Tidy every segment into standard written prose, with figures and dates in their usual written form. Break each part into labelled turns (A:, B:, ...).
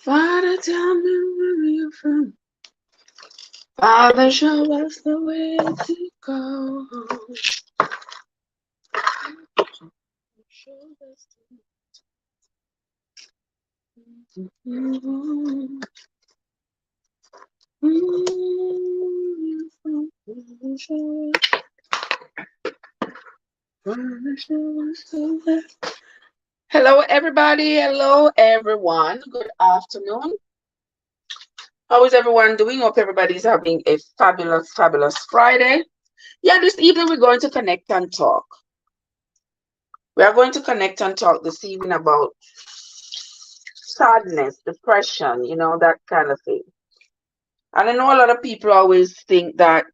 A: Father, tell me where you're from. Father, show us the way to go. Show us the way. Hello, everybody. Hello, everyone. Good afternoon. How is everyone doing? Hope everybody's having a fabulous, fabulous Friday. Yeah, this evening we're going to connect and talk. We are going to connect and talk this evening about sadness, depression, that kind of thing. And I know a lot of people always think that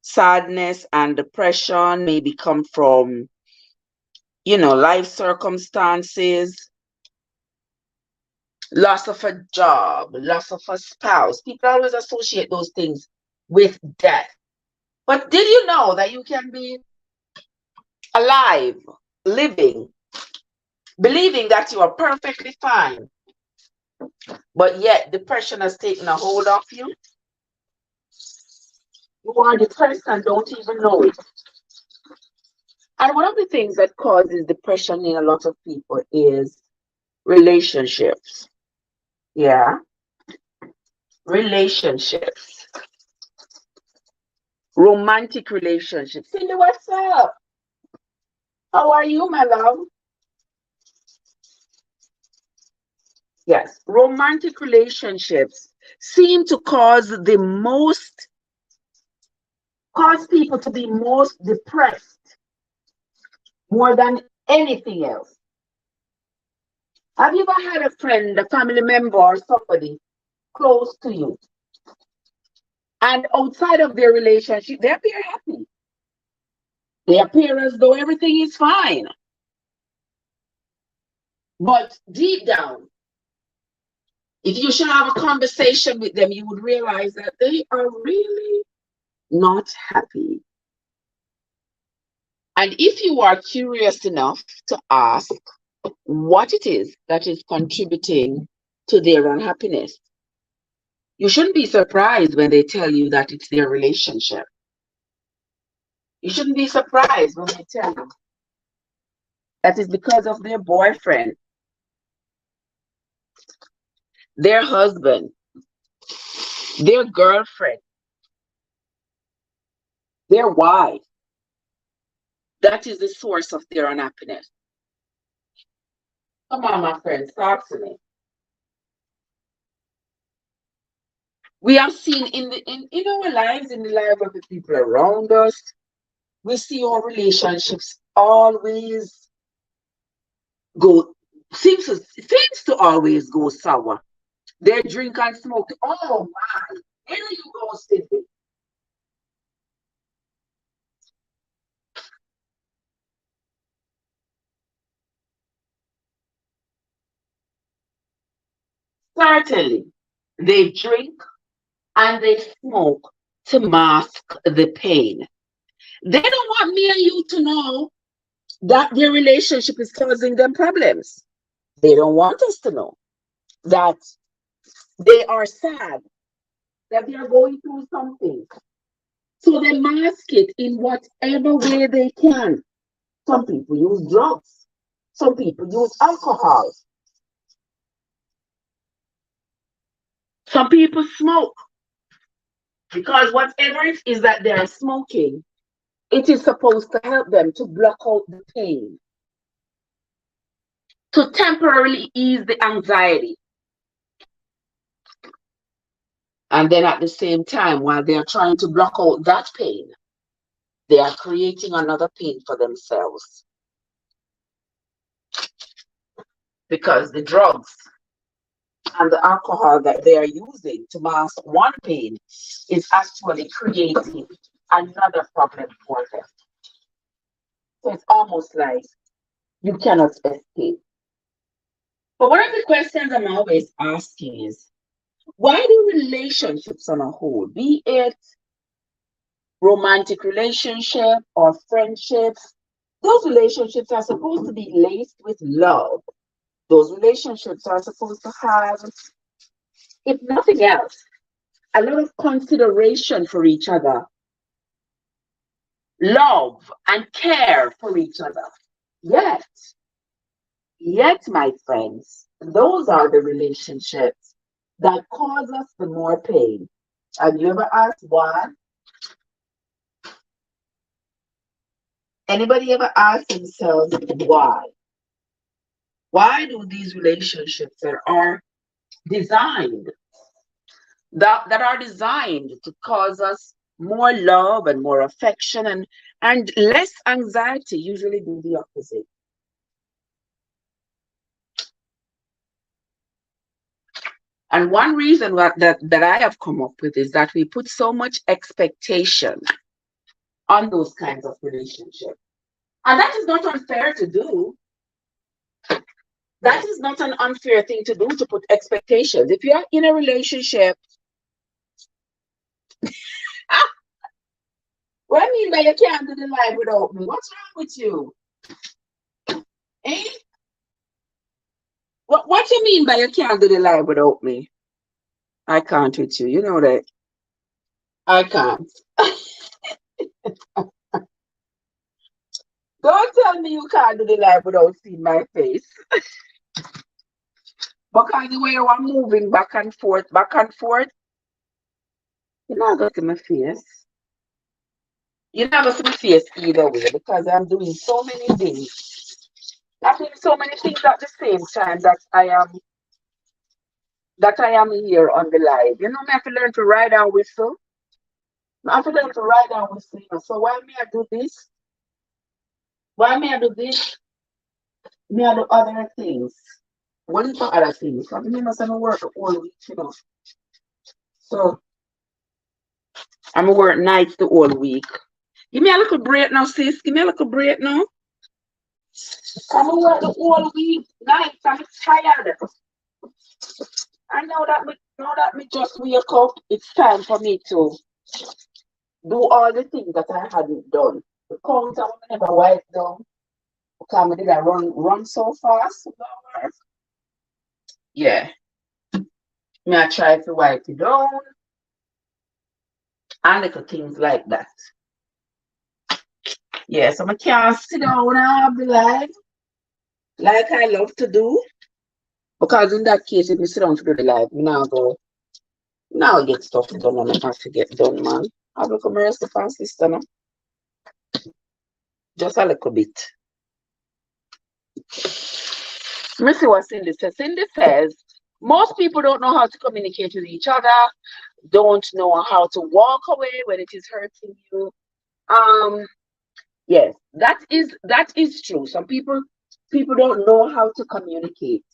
A: sadness and depression maybe come from, life circumstances, loss of a job, loss of a spouse. People always associate those things with death. But did you know that you can be alive, living, believing that you are perfectly fine, but yet depression has taken a hold of you? You are depressed and don't even know it. And one of the things that causes depression in a lot of people is relationships. Yeah, relationships. Romantic relationships. Cindy, what's up? How are you, my love? Yes, romantic relationships seem to cause people to be most depressed more than anything else. Have you ever had a friend, a family member, or somebody close to you, and outside of their relationship, they appear happy? They appear as though everything is fine. But deep down, if you should have a conversation with them, you would realize that they are really not happy. And if you are curious enough to ask what it is that is contributing to their unhappiness, you shouldn't be surprised when they tell you that it's their relationship. You shouldn't be surprised when they tell you that it's because of their boyfriend, their husband, their girlfriend, their wife. That is the source of their unhappiness. Come on, my friends, talk to me. We have seen in our lives, in the lives of the people around us, we see our relationships always go seems to always go sour. They drink and smoke. Oh my, here you go, Cindy. Certainly, they drink and they smoke to mask the pain. They don't want me and you to know that their relationship is causing them problems. They don't want us to know that they are sad, that they are going through something. So they mask it in whatever way they can. Some people use drugs. Some people use alcohol. Some people smoke. Because whatever it is that they are smoking, it is supposed to help them to block out the pain, to temporarily ease the anxiety. And then at the same time, while they are trying to block out that pain, they are creating another pain for themselves. Because the drugs and the alcohol that they are using to mask one pain is actually creating another problem for them. So it's almost like you cannot escape. But one of the questions I'm always asking is, why do relationships on a whole, be it romantic relationship or friendships, those relationships are supposed to be laced with love. Those relationships are supposed to have if nothing else, a lot of consideration for each other, love and care for each other. Yet, yet, my friends, those are the relationships that cause us the more pain. Have you ever asked why? Anybody ever ask themselves why? Why do these relationships designed that are designed to cause us more love and more affection and less anxiety usually do the opposite? And one reason that I have come up with is that we put so much expectation on those kinds of relationships. And that is not unfair to do. That is not an unfair thing to do, to put expectations. If you're in a relationship, ah, what I mean by you can't do the life without me? What's wrong with you? Eh? What you mean by you can't do the life without me? I can't with you. You know that. I can't. Don't tell me you can't do the life without seeing my face. Because the way I'm moving back and forth, you're not going to see my face. You're not going to see my face either way because I'm doing so many things. I'm doing so many things at the same time that I am here on the live. You know, I have to learn to ride and whistle. I have to learn to ride and whistle. So why may I do this? Why may I do this? May I do other things? What is the other things? I mean, I must work all week, you know. So I'm gonna work nights the whole week. Give me a little break now, sis. Give me a little break now. I'm gonna work the whole week, nights. I'm tired. I know that me just wake up. It's time for me to do all the things that I hadn't done. The counter I never wipe down because I did I run so fast. Yeah, me I try to wipe it down and little things like that. Yeah, so I can't sit down and have the life like I love to do. Because in that case, if you sit down to do the life, now get stuff done and I have to get done, man. I've become a rest of my sister now. Just a little bit. Let me see what Cindy says. Cindy says, most people don't know how to communicate with each other, don't know how to walk away when it is hurting you. Yes, that is true. Some people don't know how to communicate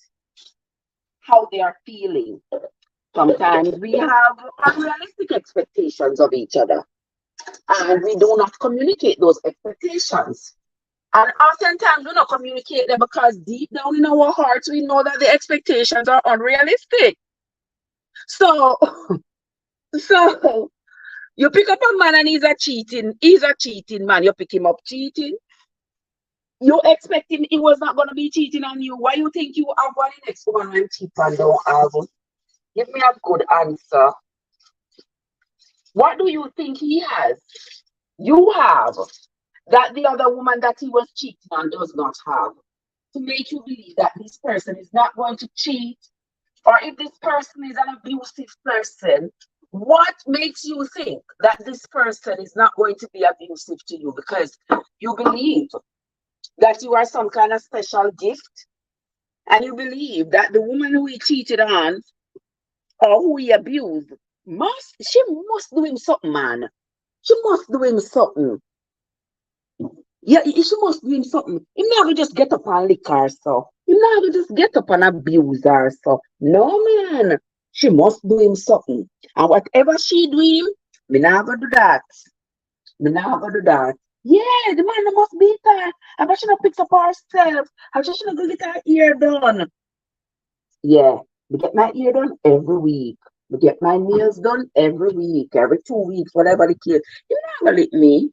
A: how they are feeling. Sometimes we have unrealistic expectations of each other, and we do not communicate those expectations. And oftentimes we don't communicate them because deep down in our hearts we know that the expectations are unrealistic. So, so you pick up a man and he's a cheating man. You pick him up cheating. You expect him he was not gonna be cheating on you. Why you think you have one next one and cheat and don't have? Give me a good answer. What do you think he has? You have that the other woman that he was cheating on does not have, to make you believe that this person is not going to cheat, or if this person is an abusive person, what makes you think that this person is not going to be abusive to you? Because you believe that you are some kind of special gift, and you believe that the woman who he cheated on or who he abused she must do him something, man. She must do him something. Yeah, she must do him something. He never just get up and lick her, so. He never just get up and abuse her, so. No, man. She must do him something. And whatever she do him, me never do that. Me never do that. Yeah, the man must beat her. I bet she not picks up herself. I bet she not go get her ear done. Yeah, we get my ear done every week. We get my nails done every week, every 2 weeks, whatever the case. You never lick me.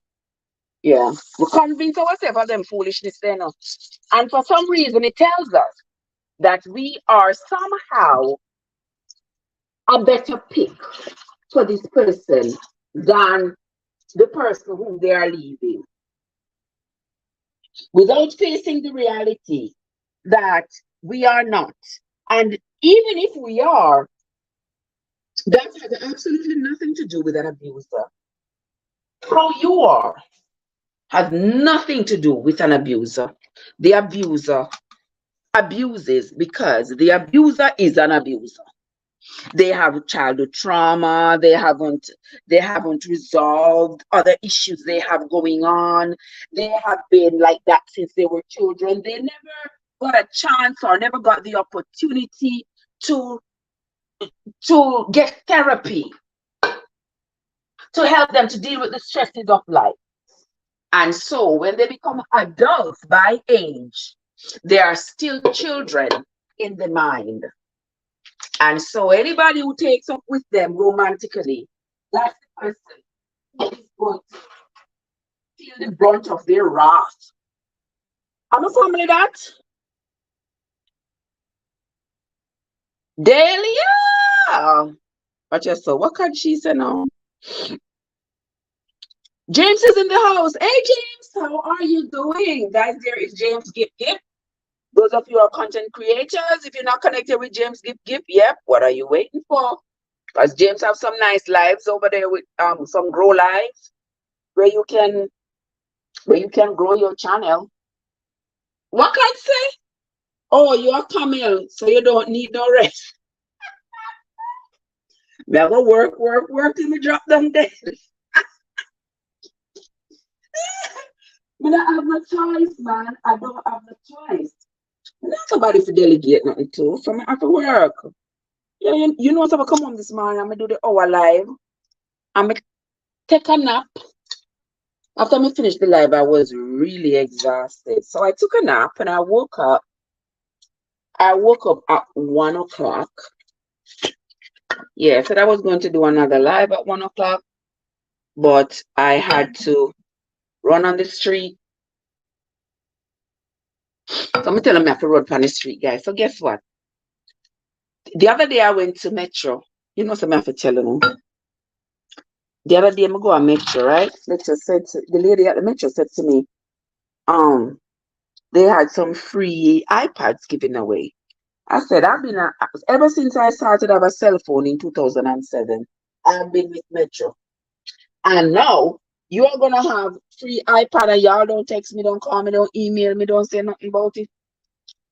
A: Yeah, we convince ourselves of them foolishness there now. And for some reason, it tells us that we are somehow a better pick for this person than the person whom they are leaving, without facing the reality that we are not. And even if we are, that has absolutely nothing to do with an abuser. How you are has nothing to do with an abuser. The abuser abuses because the abuser is an abuser. They have childhood trauma, they haven't resolved other issues they have going on. They have been like that since they were children. They never got a chance or never got the opportunity to get therapy to help them to deal with the stresses of life. And so when they become adults by age, they are still children in the mind. And so anybody who takes up with them romantically, that's the person who is going to feel the brunt of their wrath. Am I family that? Delia! But yes, so what can she say now? James is in the house. Hey James, how are you doing? Guys, there is James Gip Gip. Those of you who are content creators, if you're not connected with James Gip Gip, yep, what are you waiting for? Because James have some nice lives over there with some grow lives where you can grow your channel. What can I say? Oh, you're Camille, so you don't need no rest. Never work till me drop down there. I don't have no choice, man. I don't have no choice. Not somebody to delegate nothing to. So I have to work. Yeah, you know, so I come home this morning, I'm gonna do the hour live. I'm gonna take a nap. After I finished the live, I was really exhausted. So I took a nap and I woke up. I woke up at 1 o'clock. Yeah, I said I was going to do another live at 1 o'clock, but I had to run on the street. So I'm telling me I have to run on the street, guys. So guess what? The other day I went to Metro. You know, something I have to tell you. The other day I go on Metro, right? The lady at the Metro said to me, um, they had some free iPads given away. I said, ever since I started have a cell phone in 2007, I've been with Metro. And now you are gonna have free iPad and y'all don't text me, don't call me, don't email me, don't say nothing about it.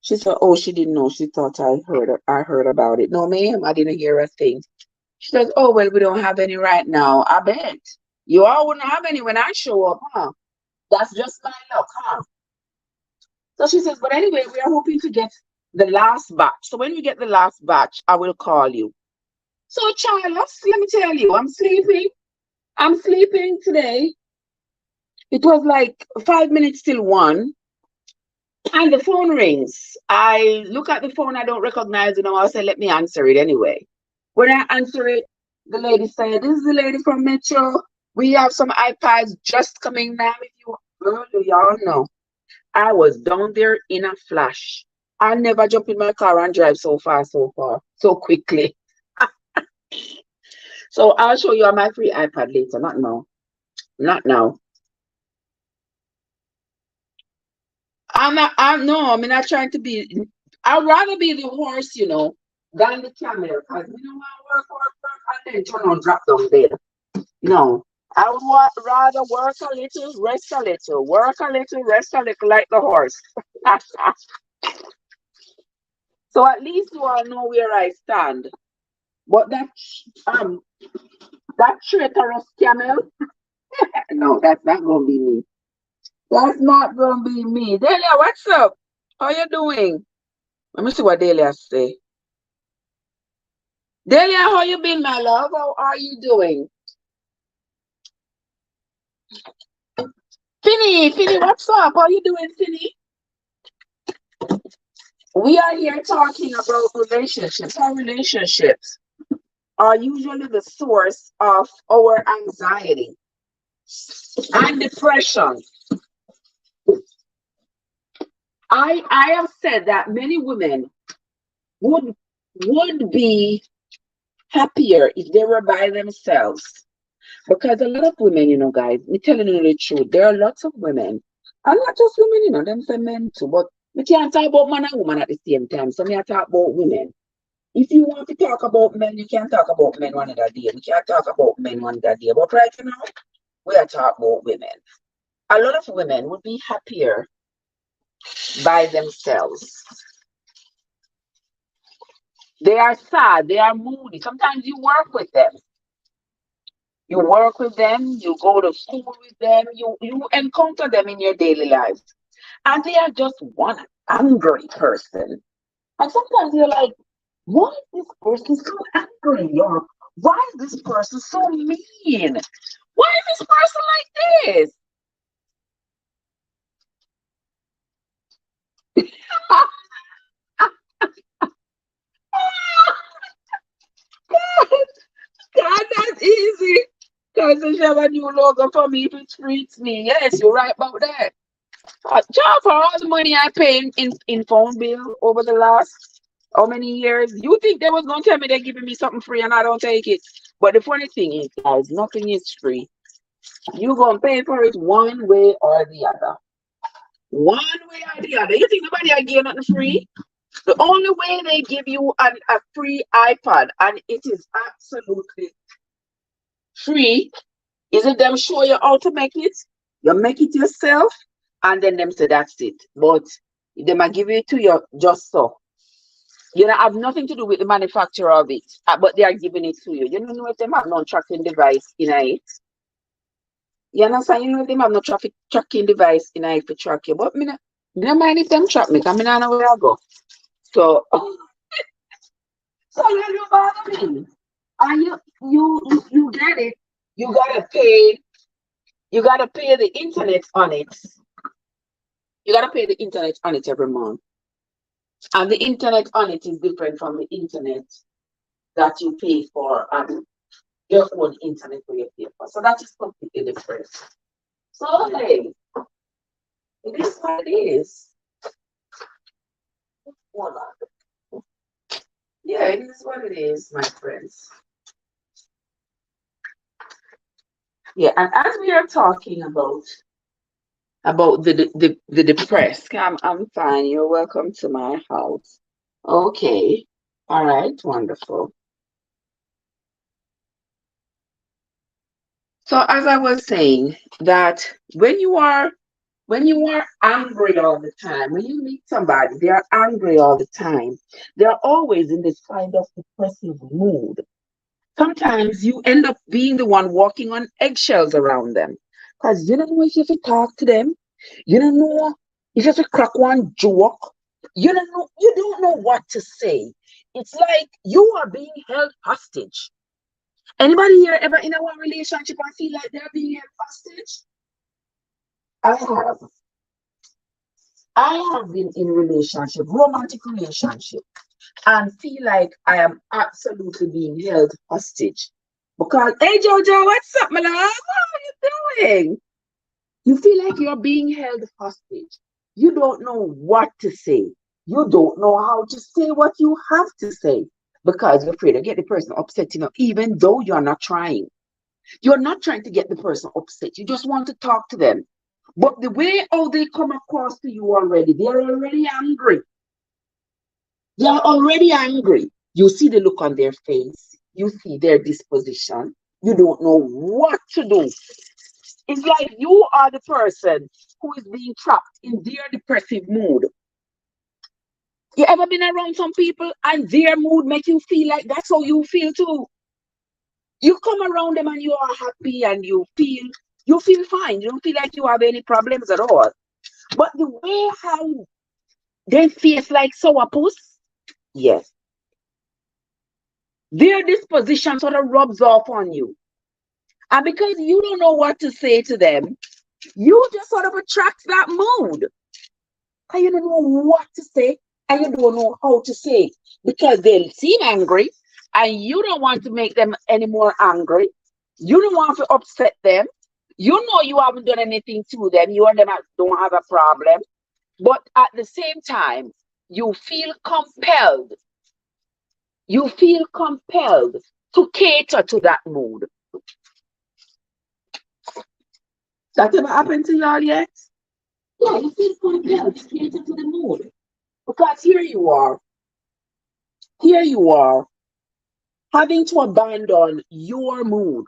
A: She said, oh, she didn't know. She thought I heard about it. No, ma'am, I didn't hear a thing. She says, oh well, we don't have any right now. I bet. You all wouldn't have any when I show up, huh? That's just my luck, huh? So she says, but anyway, we are hoping to get the last batch. So when we get the last batch, I will call you. So, child, let me tell you, I'm sleeping. I'm sleeping today. It was like 5 minutes till 1, and the phone rings. I look at the phone, I don't recognize it. I say, let me answer it anyway. When I answer it, the lady said, this is the lady from Metro. We have some iPads just coming, ma'am. If you girl, do y'all know? I was down there in a flash. I never jump in my car and drive so fast, so quickly. So I'll show you on my free iPad later. Not now. Not now. I'm not trying to be. I'd rather be the horse, than the camel. Because we don't want to work, and then turn on drop down there. No. I would rather work a little, rest a little, work a little, rest a little, like the horse. So at least you all know where I stand. But that traitorous camel, no, that's not gonna be me. That's not gonna be me. Delia, what's up? How you doing? Let me see what Delia say. Delia, how you been, my love? How are you doing? Finny, what's up? How you doing, Finny? We are here talking about relationships. Our relationships are usually the source of our anxiety and depression. I have said that many women would be happier if they were by themselves. Because a lot of women, guys, me telling you the truth, there are lots of women, and not just women, them say men too, but we can't talk about man and woman at the same time. So me I talk about women. If you want to talk about men, you can talk about men one other day. We can't talk about men one other day. But right now, we are talking about women. A lot of women would be happier by themselves. They are sad, they are moody. Sometimes you work with them. You work with them, you go to school with them, you encounter them in your daily lives. And they are just one angry person. And sometimes you're like, why is this person so angry? Or why is this person so mean? Why is this person like this? God, that's easy. Because if you have a new logo for me, if it treats me. Yes, you're right about that. Job for all the money I pay in phone bill over the last how many years, you think they was gonna tell me they're giving me something free and I don't take it? But the funny thing is, guys, nothing is free. You gonna pay for it one way or the other. One way or the other. You think nobody I give nothing free? The only way they give you a free iPad, and it is absolutely free, is if them show you how to make it. You make it yourself, and then them say that's it. But they might give it to you just so. You know, have nothing to do with the manufacturer of it, but they are giving it to you. You don't know if they have no tracking device in it. You understand? You know if they have no traffic tracking device in it to track you. But me no mind if them track me, because I don't know where I go. So, so you don't bother me. And you get it. You gotta pay. You gotta pay the internet on it. You gotta pay the internet on it every month. And the internet on it is different from the internet that you pay for and your own internet for your pay for. So that is completely different. So hey, it is what it is. Voila. Yeah, it is what it is, my friends. Yeah, and as we are talking about the depressed, I'm fine. You're welcome to my house. Okay. All right, wonderful. So as I was saying, that when you are angry all the time, when you meet somebody, they are angry all the time. They're always in this kind of depressive mood. Sometimes you end up being the one walking on eggshells around them. Because you don't know if you have to talk to them. You don't know if you have to crack one joke. You don't know what to say. It's like you are being held hostage. Anybody here ever in a one relationship and feel like they're being held hostage? I have. I have been in relationship, romantic relationship, and feel like I am absolutely being held hostage. Because, hey Jojo, what's up, my love? How are you doing? You feel like you're being held hostage. You don't know what to say. You don't know how to say what you have to say because you're afraid to get the person upset, even though you're not trying. You're not trying to get the person upset. You just want to talk to them. But the way how they come across to you already, they're already angry. They are already angry. You see the look on their face. You see their disposition. You don't know what to do. It's like you are the person who is being trapped in their depressive mood. You ever been around some people and their mood make you feel like that's how you feel too? You come around them and you are happy and you feel fine. You don't feel like you have any problems at all. But the way how they face like sourpuss, yes, their disposition sort of rubs off on you. And because you don't know what to say to them, you just sort of attract that mood. And you don't know what to say and you don't know how to say it because they seem angry and you don't want to make them any more angry. You don't want to upset them. You know you haven't done anything to them. You and them don't have a problem. But at the same time, you feel compelled. You feel compelled to cater to that mood. That ever happened to y'all yet? Yeah, you feel compelled to cater to the mood. Because here you are, having to abandon your mood,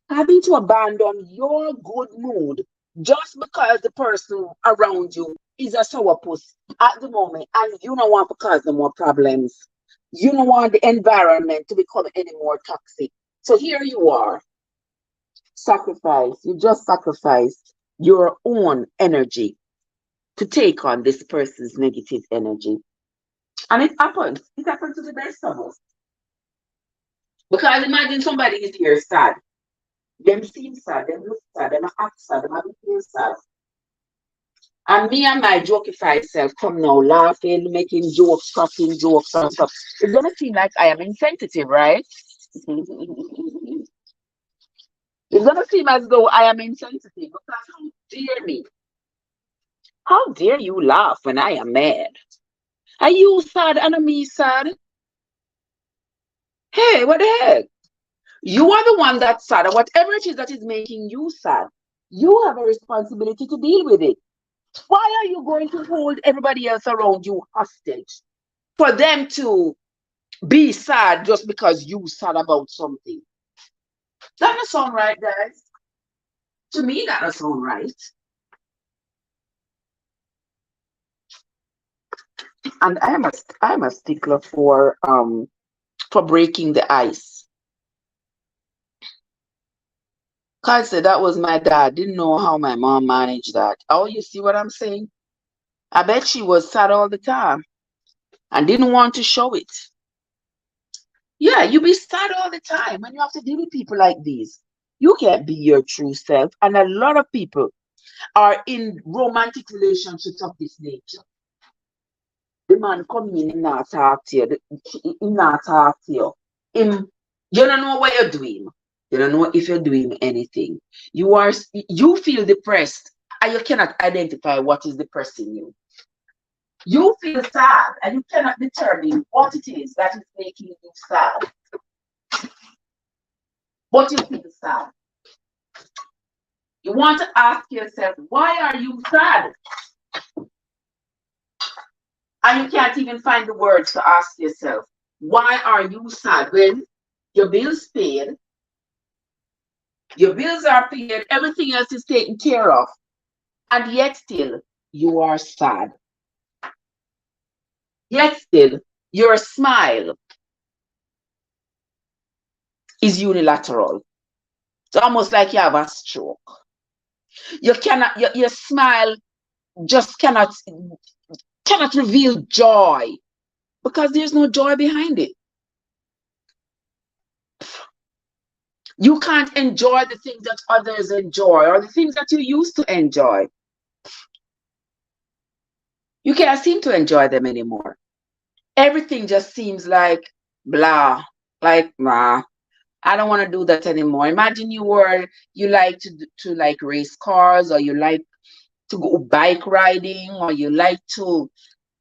A: having to abandon your good mood just because the person around you is a sourpuss at the moment and you don't want to cause them more problems. You don't want the environment to become any more toxic. So here you are, sacrifice. You just sacrificed your own energy to take on this person's negative energy. And it happens. It happens to the best of us. Because imagine somebody is here sad. Them seem sad, them look sad, them act sad, them feel sad. And me and my jokify self come now laughing, making jokes, cracking jokes and stuff. It's gonna seem like I am insensitive, right? It's gonna seem as though I am insensitive because how dare me? How dare you laugh when I am mad? Are you sad and me sad? Hey, what the heck? You are the one that's sad, and whatever it is that is making you sad, you have a responsibility to deal with it. Why are you going to hold everybody else around you hostage for them to be sad just because you sad about something? That doesn't sound right, guys. To me, that doesn't sound right. And I'm a stickler for breaking the ice. Cause said that was my dad. Didn't know how my mom managed that. Oh, you see what I'm saying? I bet she was sad all the time and didn't want to show it. Yeah, you be sad all the time when you have to deal with people like these. You can't be your true self. And a lot of people are in romantic relationships of this nature. The man come in, him not talk to you. Him not talk to you. Him, you don't know what you're doing. You don't know if you're doing anything. You feel depressed and you cannot identify what is depressing you. You feel sad and you cannot determine what it is that is making you sad. But you feel sad. You want to ask yourself, why are you sad? And you can't even find the words to ask yourself, why are you sad when your bills paid, your bills are paid, everything else is taken care of, and yet still you are sad. Yet still your smile is unilateral. It's almost like you have a stroke. You cannot, your smile just cannot reveal joy because there's no joy behind it. You can't enjoy the things that others enjoy or the things that you used to enjoy. You can't seem to enjoy them anymore. Everything just seems like blah, like nah. I don't want to do that anymore. Imagine you like to like race cars, or you like to go bike riding, or you like to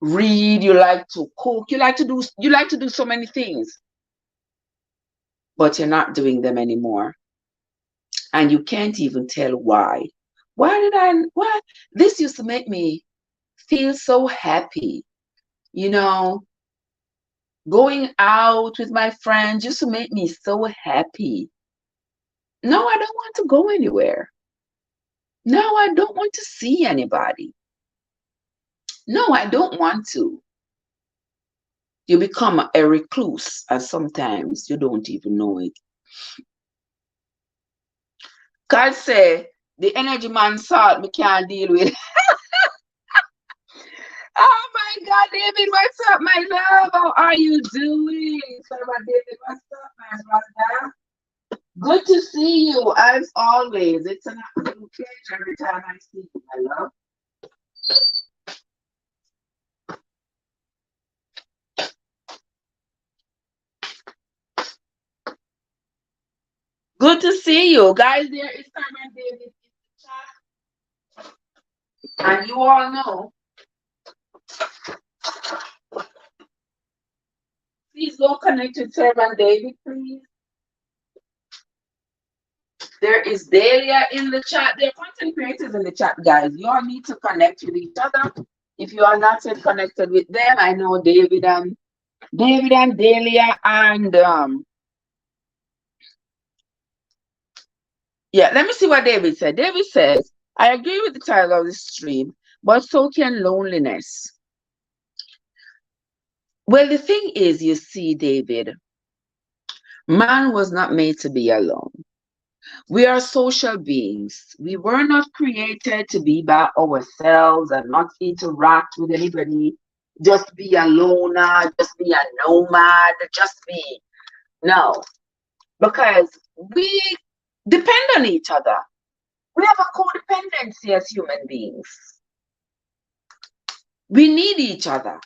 A: read, you like to cook, you like to do so many things, but you're not doing them anymore. And you can't even tell why. Why this used to make me feel so happy, you know, going out with my friends used to make me so happy. No, I don't want to go anywhere. No, I don't want to see anybody. No, I don't want to. You become a recluse, and sometimes you don't even know it. God say, the energy man salt me can't deal with. Oh my God, David, what's up, my love? How are you doing? David, what's up, my brother? Good to see you, as always. It's an absolute pleasure every time I see you, my love. Good to see you. Guys, there is Simon David in the chat. And you all know, please go connect with Servant David, please. There is Dahlia in the chat. There are content creators in the chat, guys. You all need to connect with each other. If you are not yet connected with them, I know David and Dahlia and yeah, let me see what David said. David says, I agree with the title of the stream, but so can loneliness. Well, the thing is, you see, David, man was not made to be alone. We are social beings. We were not created to be by ourselves and not interact with anybody, just be a loner, just be a nomad, just be. No, because we depend on each other. We have a codependency as human beings. We need each other.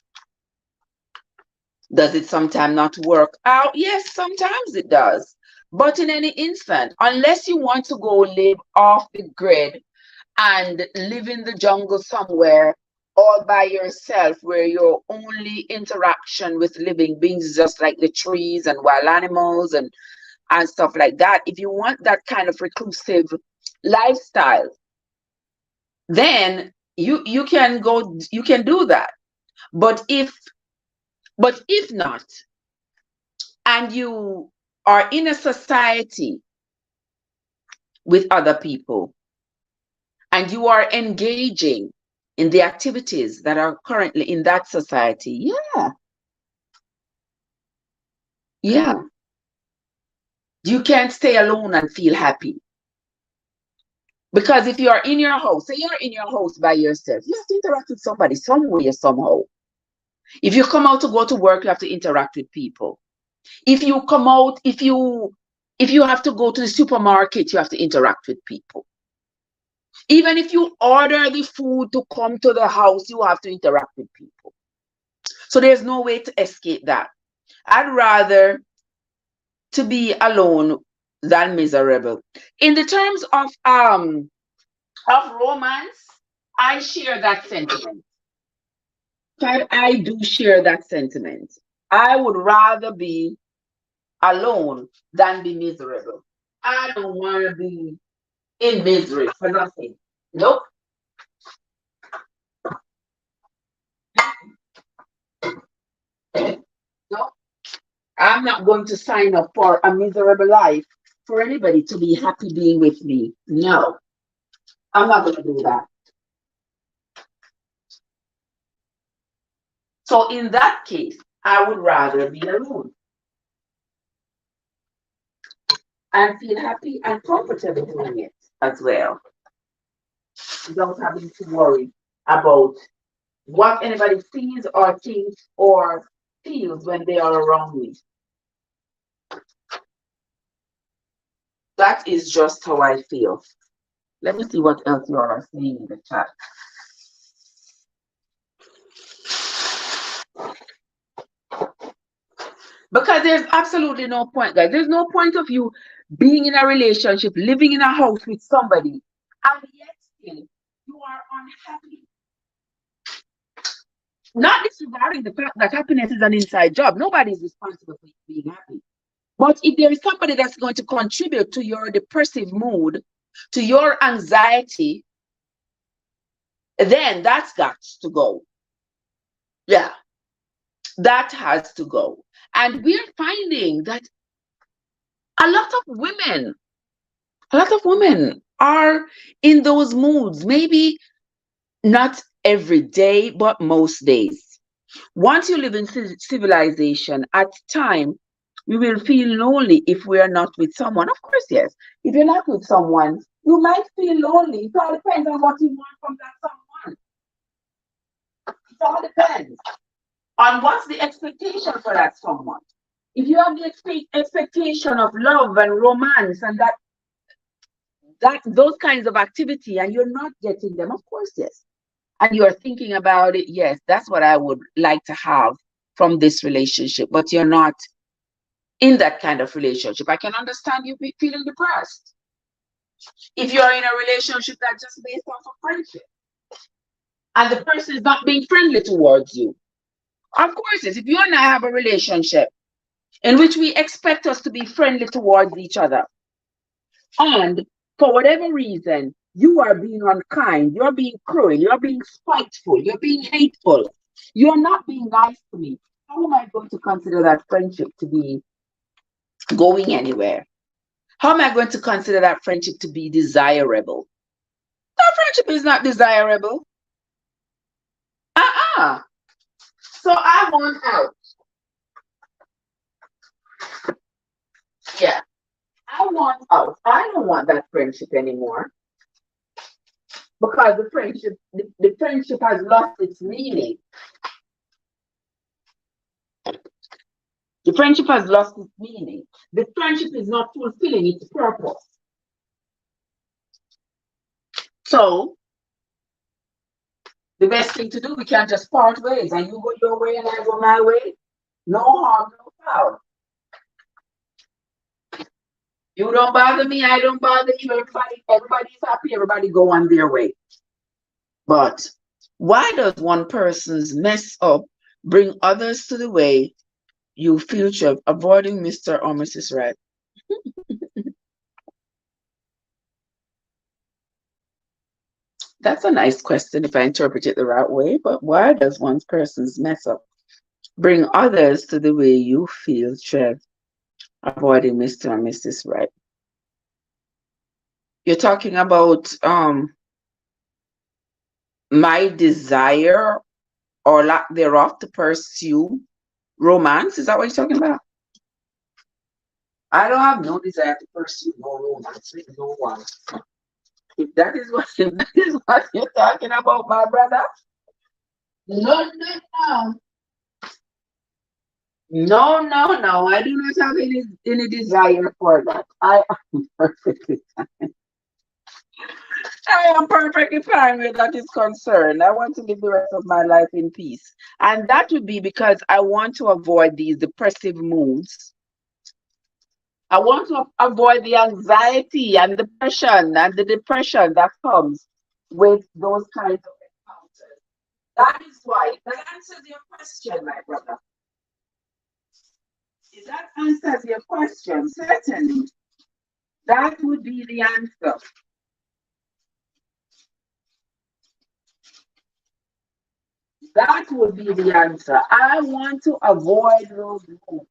A: Does it sometimes not work out? Yes, sometimes it does. But in any instant, unless you want to go live off the grid and live in the jungle somewhere all by yourself, where your only interaction with living beings is just like the trees and wild animals and stuff like that. If you want that kind of reclusive lifestyle, then you can do that. But if not, and you are in a society with other people and you are engaging in the activities that are currently in that society, yeah, you can't stay alone and feel happy. Because if you are in your house, say you're in your house by yourself, you have to interact with somebody somewhere, somehow. If you come out to go to work, you have to interact with people. If you come out, if you have to go to the supermarket, you have to interact with people. Even if you order the food to come to the house, you have to interact with people. So there's no way to escape that. I'd rather to be alone than miserable. In the terms of romance, I share that sentiment. I do share that sentiment. I would rather be alone than be miserable. I don't want to be in misery for nothing. Nope. Nope. I'm not going to sign up for a miserable life for anybody to be happy being with me. No, I'm not going to do that. So in that case, I would rather be alone and feel happy and comfortable doing it as well, without having to worry about what anybody sees or thinks or feels when they are around me. That is just how I feel. Let me see what else you are saying in the chat. Because there's absolutely no point, guys. There's no point of you being in a relationship, living in a house with somebody, and yet still you are unhappy. Not disregarding the fact that happiness is an inside job. Nobody is responsible for being happy. But if there is somebody that's going to contribute to your depressive mood, to your anxiety, then that's got to go. Yeah, that has to go. And we're finding that a lot of women are in those moods, maybe not every day, but most days. Once you live in civilization, at time, we will feel lonely if we are not with someone. Of course, yes. If you're not with someone, you might feel lonely. It all depends on what you want from that someone. It all depends on what's the expectation for that someone. If you have the expectation of love and romance and those kinds of activity, and you're not getting them, of course, yes. And you're thinking about it, yes, that's what I would like to have from this relationship, but you're not in that kind of relationship. I can understand you feeling depressed. If you're in a relationship that's just based off of friendship, and the person is not being friendly towards you, of course, yes. If you and I have a relationship in which we expect us to be friendly towards each other, And for whatever reason, you are being unkind, you're being cruel, you're being spiteful, you're being hateful, you're not being nice to me. How am I going to consider that friendship to be going anywhere? How am I going to consider that friendship to be desirable? That friendship is not desirable. Uh-uh. So I want out. Yeah, I want out. I don't want that friendship anymore because the friendship has lost its meaning. The friendship has lost its meaning. The friendship is not fulfilling its purpose. So the best thing to do, we can't just part ways and you go your way and I go my way. No harm, no foul. You don't bother me, I don't bother you. Everybody's happy, everybody go on their way. But why does one person's mess up bring others to the way you future avoiding Mr. or Mrs. Right? That's a nice question if I interpret it the right way, but why does one person's mess up bring others to the way you feel, Trev, avoiding Mr. and Mrs. Right? You're talking about my desire or lack thereof to pursue romance. Is that what you're talking about? I don't have no desire to pursue no romance with no one. If that is what if that is what you're talking about, my brother, no, no, no. No, no, no. I do not have any desire for that. I am perfectly I am perfectly fine where that is concerned. I want to live the rest of my life in peace. And that would be because I want to avoid these depressive moods. I want to avoid the anxiety and the depression that comes with those kinds of encounters. That is why that answers your question, my brother. If that answers your question, certainly that would be the answer. That would be the answer. I want to avoid those moods.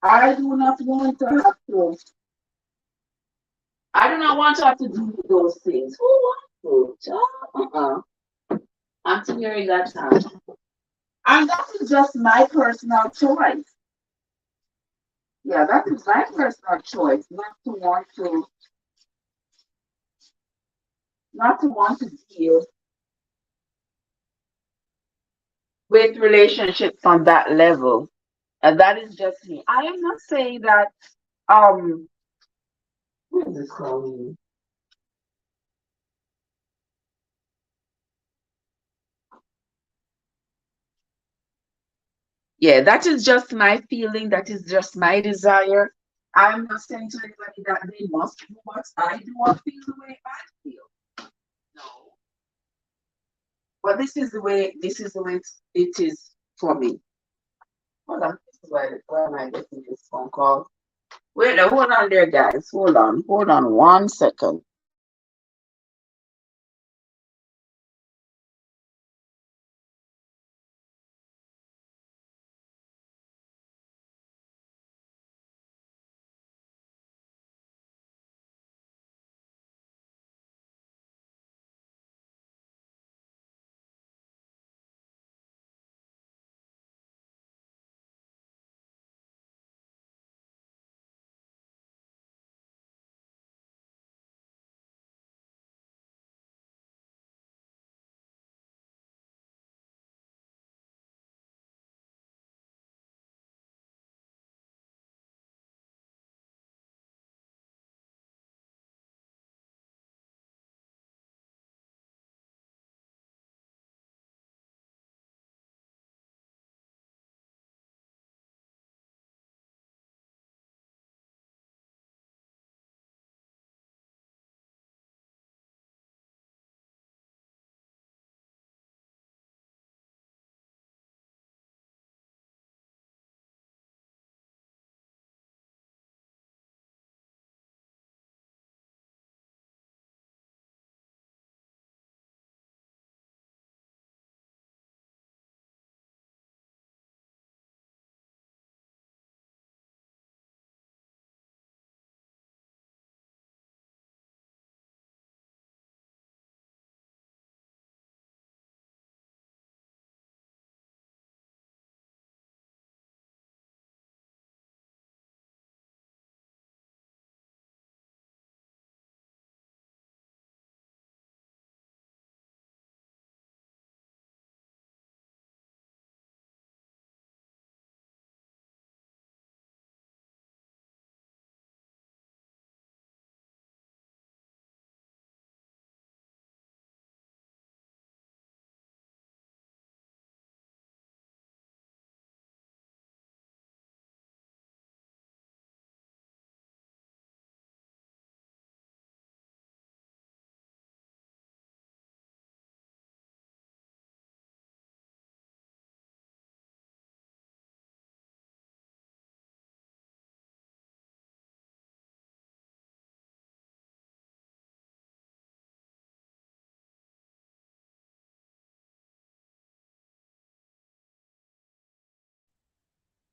A: I do not want to have to. I do not want to have to do those things. Who wants to? I'm too hearing that time. And that is just my personal choice. Yeah, that is my personal choice, not to want to deal with relationships on that level. And that is just me. I am not saying that what is this calling? Yeah, that is just my feeling, that is just my desire. I'm not saying to anybody that they must do what I do or feel the way I feel. No. But this is the way it is for me. Hold on. This is why am I getting this phone call? Wait, hold on there, guys. Hold on 1 second.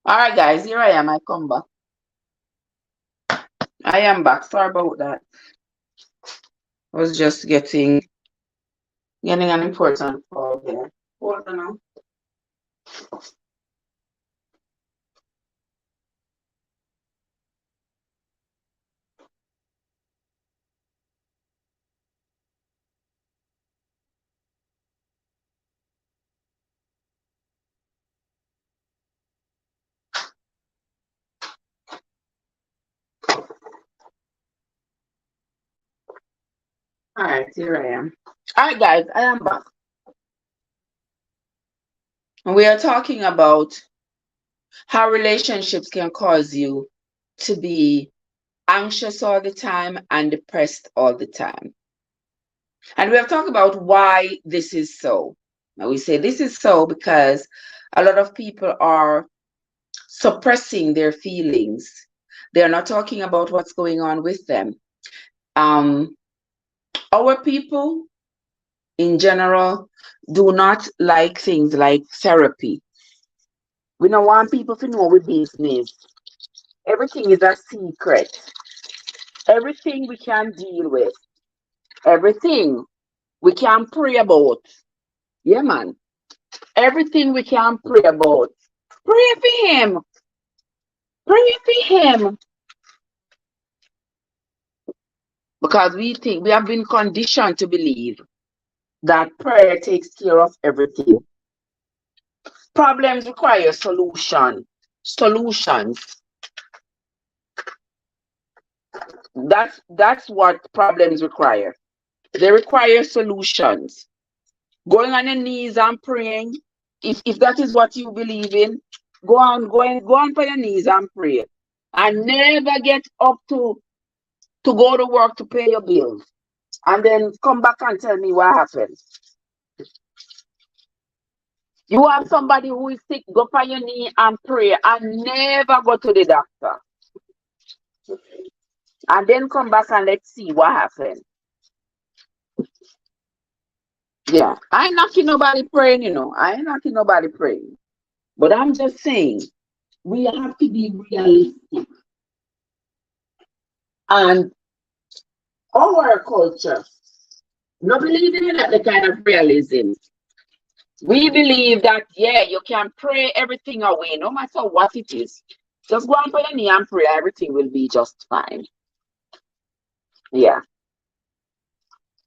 A: All right, guys, here I am. I come back. I am back. Sorry about that. I was just getting an important call there. Hold on now. All right, here I am. All right, guys, I am back. And we are talking about how relationships can cause you to be anxious all the time and depressed all the time. And we have talked about why this is so. Now, we say this is so because a lot of people are suppressing their feelings. They're not talking about what's going on with them. Um, our people in general do not like things like therapy. We don't want people to know we business. Everything is a secret. Everything we can deal with. Everything we can pray about. Yeah, man. Everything we can pray about. Pray for him. Pray for him. Because we think we have been conditioned to believe that prayer takes care of everything. Problems require solutions. That's what problems require. They require solutions. Going on your knees and praying, if that is what you believe in, go on for your knees and pray. And never get up to go to work to pay your bills. And then come back and tell me what happened. You have somebody who is sick, go on your knee and pray and never go to the doctor. And then come back and let's see what happened. Yeah, I ain't knocking nobody praying, I ain't knocking nobody praying. But I'm just saying, we have to be realistic. And our culture, not believing in that kind of realism. We believe that, yeah, you can pray everything away, no matter what it is. Just go on for your knee and pray, everything will be just fine. Yeah.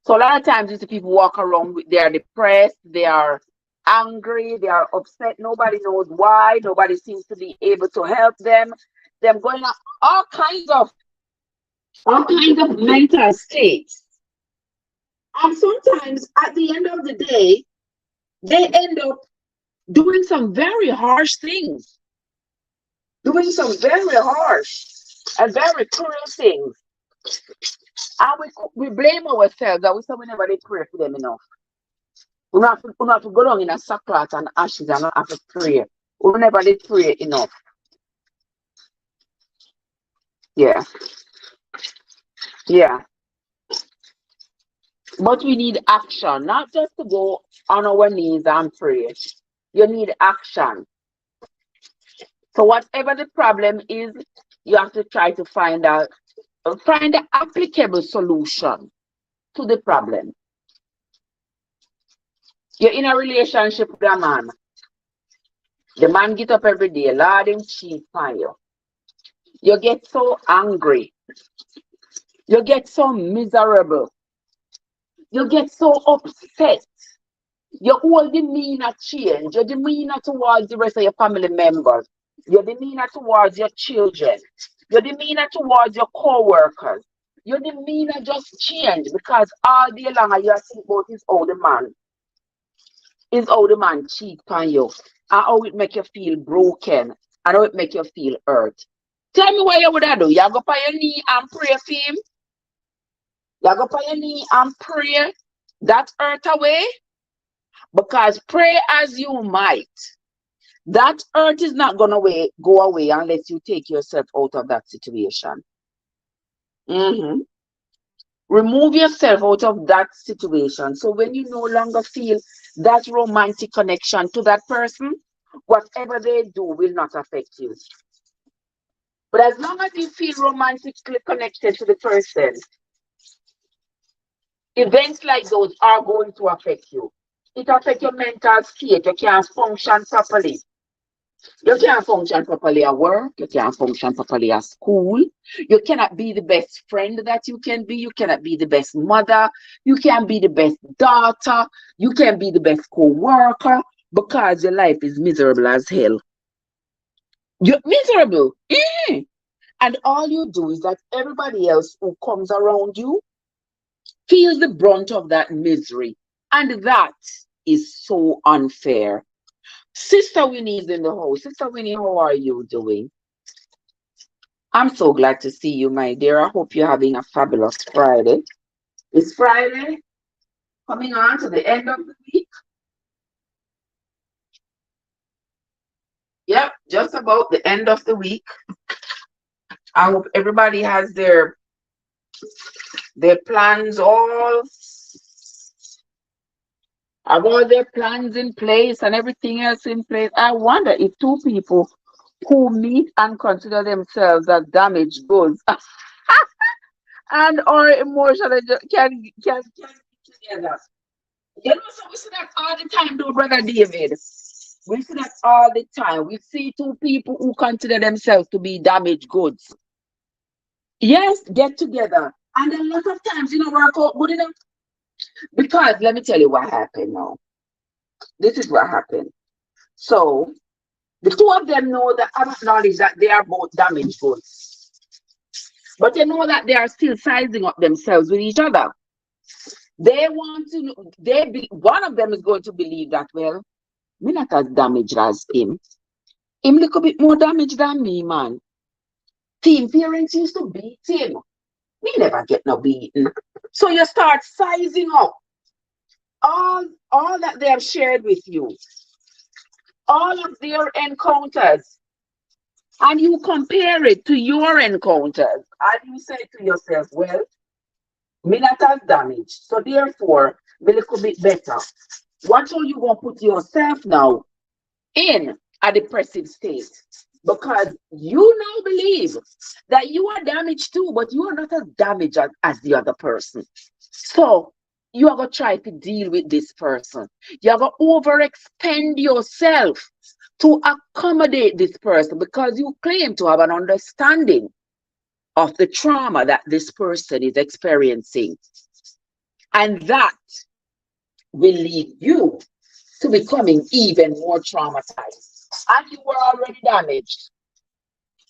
A: So a lot of times you see people walk around, they are depressed, they are angry, they are upset. Nobody knows why. Nobody seems to be able to help them. They're going on all kinds of mental states. And sometimes at the end of the day, they end up doing some very harsh things, doing some very harsh and very cruel things. And we blame ourselves that we say we never did pray for them enough. We don't have to go down in a sackcloth and ashes and not have to pray. We never did pray enough. Yeah. Yeah. But we need action, not just to go on our knees and pray. You need action. So whatever the problem is, you have to try to find the applicable solution to the problem. You're in a relationship with a man. The man get up every day, Lord, him cheat on you. You get so angry. You get so miserable. You get so upset. Your whole demeanor change. Your demeanor towards the rest of your family members. Your demeanor towards your children. Your demeanor towards your co-workers. Your demeanor just change because all day long you are thinking about his older man. His older man cheat on you. And how it make you feel broken. And how it make you feel hurt. Tell me what you would do. You go on your knee and pray for him. You go on your knee and pray that hurt away. Because pray as you might, that hurt is not going to go away unless you take yourself out of that situation. Remove yourself out of that situation. So when you no longer feel that romantic connection to that person, Whatever they do will not affect you. But as long as you feel romantically connected to the person, events like those are going to affect you. It affects your mental state. You can't function properly. You can't function properly at work. You can't function properly at school. You cannot be the best friend that you can be. You cannot be the best mother. You can't be the best daughter. You can't be the best co-worker because your life is miserable as hell. You're miserable. And all you do is that everybody else who comes around you feels the brunt of that misery. And that is so unfair. Sister Winnie is in the house. Sister Winnie, how are you doing? I'm so glad to see you, my dear. I hope you're having a fabulous Friday. It's Friday, coming on to the end of the week. Yep, just about the end of the week. I hope everybody has their plans have all their plans in place and everything else in place. I wonder if two people who meet and consider themselves as damaged goods and or emotionally can be together. You know, so we see that all the time, though, Brother David. We see that all the time. We see two people who consider themselves to be damaged goods. Yes, get together. And a lot of times, work out good enough. Because let me tell you what happened now. This is what happened. So the two of them know that acknowledge that they are both damaged goods. But they know that they are still sizing up themselves with each other. They want to, one of them is going to believe that, well, me not as damaged as him. Him little bit more damaged than me, man. Team parents used to beat him. Me never get no beating. So you start sizing up all that they have shared with you, all of their encounters, and you compare it to your encounters, and you say to yourself, well, me not as damaged, so therefore, me little bit better. What are you gonna put yourself now in a depressive state? Because you now believe that you are damaged too, but you are not as damaged as the other person. So you are going to try to deal with this person. You are going to overextend yourself to accommodate this person because you claim to have an understanding of the trauma that this person is experiencing. And that will lead you to becoming even more traumatized. And you were already damaged.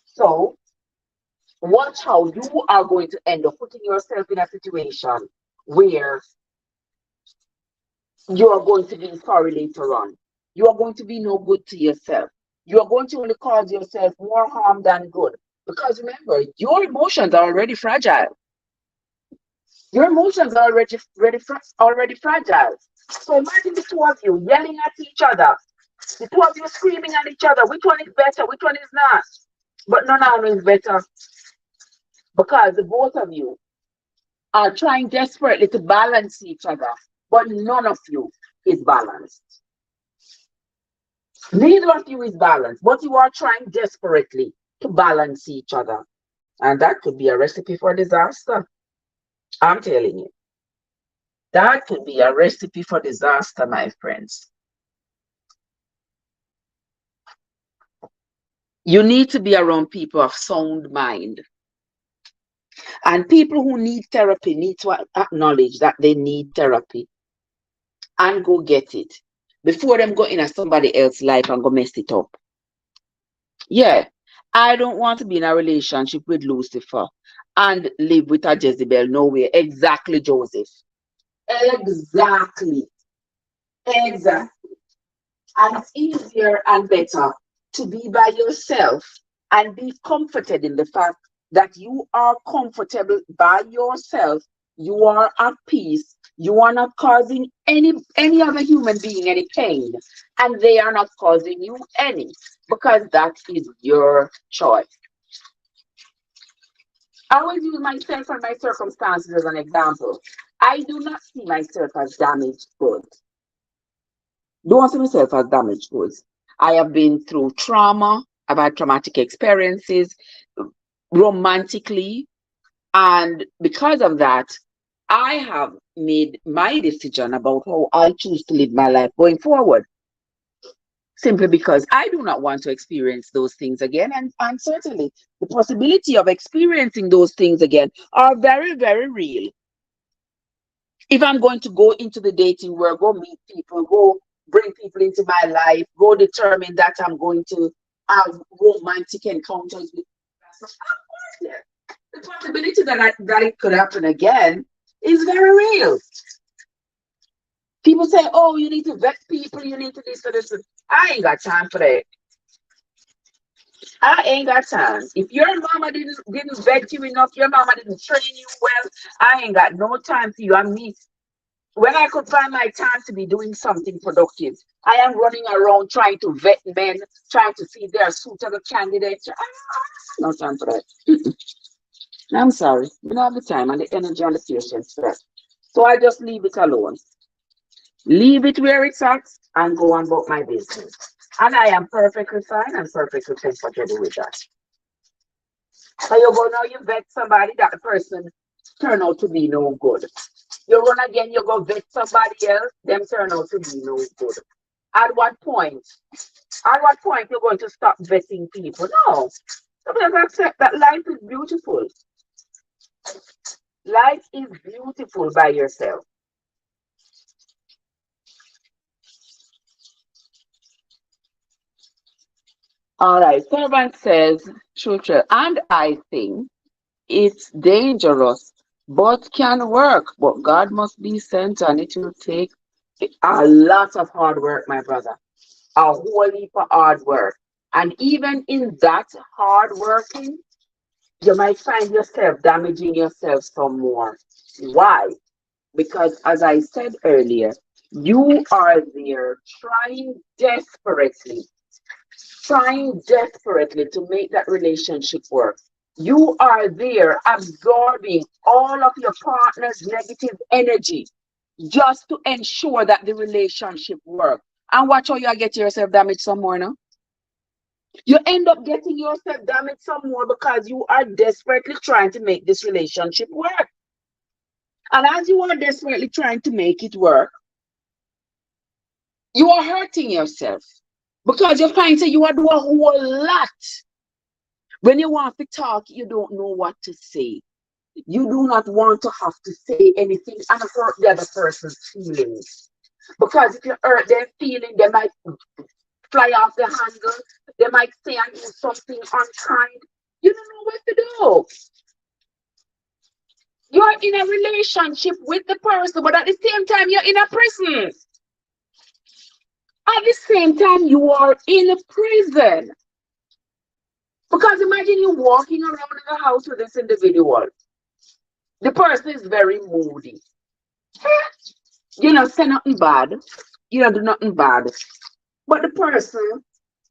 A: So watch how you are going to end up putting yourself in a situation where you are going to be sorry later on. You are going to be no good to yourself. You are going to only cause yourself more harm than good. Because remember, your emotions are already fragile. Your emotions are already fragile. So imagine the two of you yelling at each other. The two of you screaming at each other. Which one is better? Which one is not? But none of them is better. Because the both of you are trying desperately to balance each other. But none of you is balanced. Neither of you is balanced. But you are trying desperately to balance each other. And that could be a recipe for disaster. I'm telling you. That could be a recipe for disaster, my friends. You need to be around people of sound mind. And people who need therapy need to acknowledge that they need therapy and go get it before them go in somebody else's life and go mess it up. Yeah, I don't want to be in a relationship with Lucifer and live with a Jezebel. No way. Exactly, Joseph. Exactly. Exactly. And it's easier and better to be by yourself and be comforted in the fact that you are comfortable by yourself. You are at peace. You are not causing any other human being any pain, and they are not causing you any, because that is your choice. I always use myself and my circumstances as an example. I do not see myself as damaged goods. Don't see myself as damaged goods. I have been through trauma. I've had traumatic experiences romantically. And because of that, I have made my decision about how I choose to live my life going forward, simply because I do not want to experience those things again. And certainly the possibility of experiencing those things again are very, very real. If I'm going to go into the dating world, go meet people, go bring people into my life, go determine that I'm going to have romantic encounters with people, the possibility that it could happen again is very real. People say, oh, you need to vet people, you need to this or this. I ain't got time for that. I ain't got time. If your mama didn't vet you enough, your mama didn't train you well, I ain't got no time for you. I mean, when I could find my time to be doing something productive, I am running around trying to vet men, trying to see if they are suitable candidates. I no time for that. I'm sorry. We don't have the time and the energy and the patience for that. So I just leave it alone. Leave it where it's at and go on about my business. And I am perfectly fine and perfectly comfortable with that. So you go now, you vet somebody, that the person turn out to be no good. You run again, you go vet somebody else, them turn out to be no good. At what point? At what point you're going to stop vetting people? No. Sometimes accept that life is beautiful. Life is beautiful by yourself. All right. Servant says, Churchill, and I think it's dangerous, but can work. But God must be sent, and it will take a lot of hard work, my brother. A whole heap of hard work. And even in that hard working, you might find yourself damaging yourself some more. Why? Because as I said earlier, you are there trying desperately to make that relationship work. You are there absorbing all of your partner's negative energy just to ensure that the relationship works. And watch how you get yourself damaged some more now. You end up getting yourself damaged some more because you are desperately trying to make this relationship work. And as you are desperately trying to make it work, you are hurting yourself because you find that you are doing a whole lot. When you want to talk, you don't know what to say. You do not want to have to say anything and hurt the other person's feelings. Because if you hurt their feeling, they might fly off the handle. They might say and do something unkind. You don't know what to do. You're in a relationship with the person, but at the same time, you're in a prison. At the same time, you are in a prison. Because imagine you walking around in the house with this individual. The person is very moody. You know, say nothing bad. You don't do nothing bad. But the person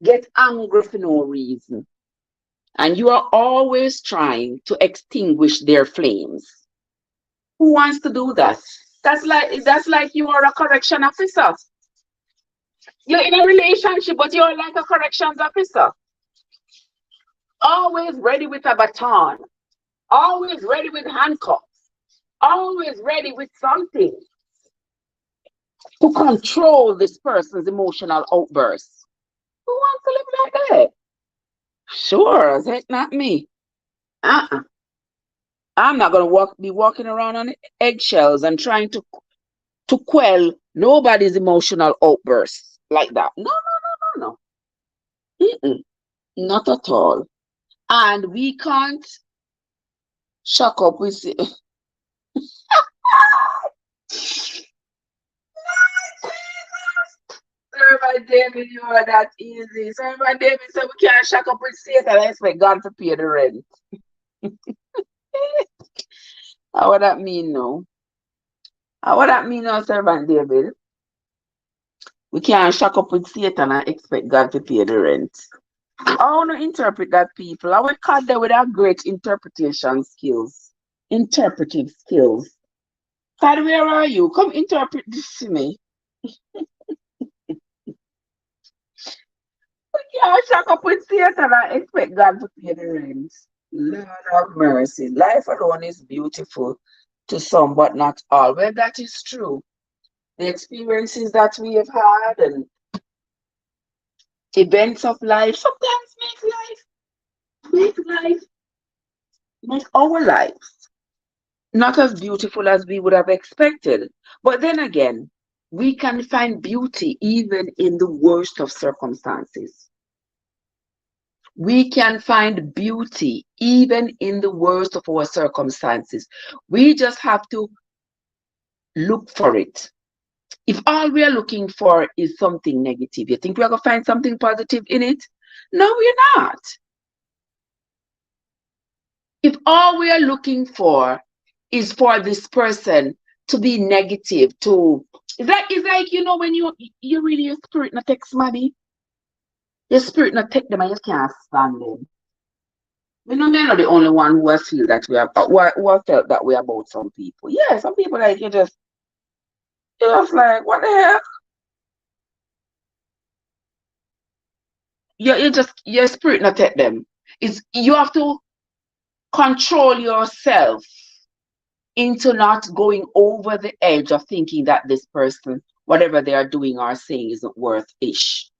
A: gets angry for no reason. And you are always trying to extinguish their flames. Who wants to do that? That's like you are a correction officer. You're in a relationship, but you're like a corrections officer. Always ready with a baton. Always ready with handcuffs. Always ready with something to control this person's emotional outbursts. Who wants to live like that? Sure, that's not me. Uh-uh. I'm not gonna be walking around on eggshells and trying to quell nobody's emotional outbursts like that. No, no, no, no, no. Mm-mm, not at all. And we can't shock up with Servant David, you are that easy. Servant David said we can't shack up with Satan and expect God to pay the rent. How would that mean no? How would that mean no, Servant David? We can't shack up with Satan and expect God to pay the rent. I want to interpret that people. I will call them with our great interpretation skills. Interpretive skills. God, where are you? Come interpret this to me. Yeah, shack up with Satan and expect God to pay the rent. Lord have mercy. Life alone is beautiful to some, but not all. Well, that is true. The experiences that we have had and events of life sometimes make make our lives not as beautiful as we would have expected. But then again, we can find beauty even in the worst of circumstances. We can find beauty even in the worst of our circumstances. We just have to look for it. If all we are looking for is something negative, you think we are going to find something positive in it? No, we're not. If all we are looking for is for this person to be negative, to it's like when you really your spirit not take somebody, your spirit not take them and you can't stand them. We're not the only one who has feel that we have who have felt that way about some people. Yeah, some people like you're just like, what the hell? You just your spirit not take them. It's you have to control yourself into not going over the edge of thinking that this person, whatever they are doing or saying, isn't worth ish.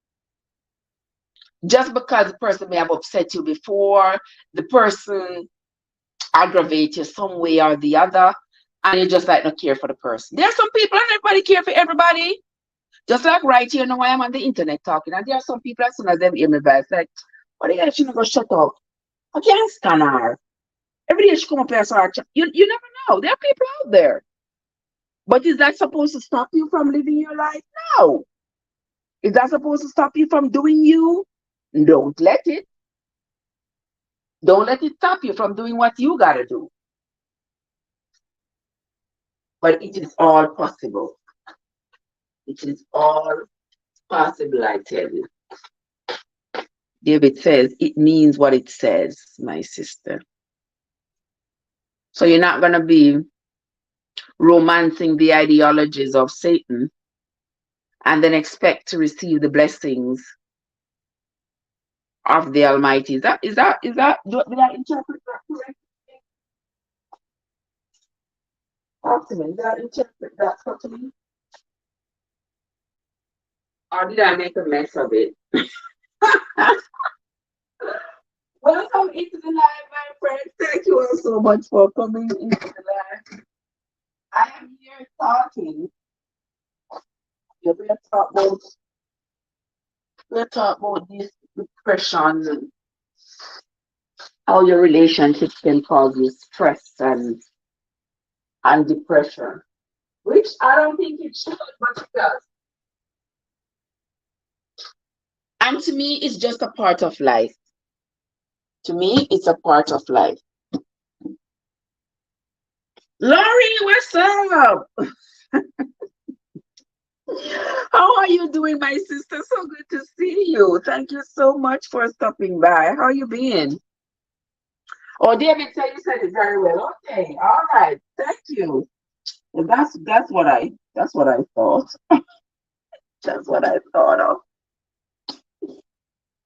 A: Just because the person may have upset you before, the person aggravates you some way or the other, and you just like not care for the person. There are some people, and everybody care for everybody. Just like right here now, I am on the internet talking, and there are some people as soon as they hear me voice, like, what the hell, she not gonna shut up? I can't stand her. Every day she come up here, so you never know. There are people out there. But is that supposed to stop you from living your life? No. Is that supposed to stop you from doing you? Don't let it. Don't let it stop you from doing what you gotta do. But it is all possible. It is all possible, I tell you. David says, it means what it says, my sister. So you're not gonna be romancing the ideologies of Satan and then expect to receive the blessings of the Almighty. Did I interpret that correctly? Talk to me. Did I interpret that correctly? Or did I make a mess of it? Welcome into the live, my friend. Thank you all so much for coming into the live. I am here talking. We're going to talk about this depression and how your relationships can cause you stress and depression, which I don't think it should, but it does. And to me, it's just a part of life. To me, it's a part of life. Laurie, what's up? How are you doing, my sister? So good to see you. Thank you so much for stopping by. How you been? Oh, David said you said it very well. Okay, all right. Thank you. Well, that's what I thought. That's what I thought of.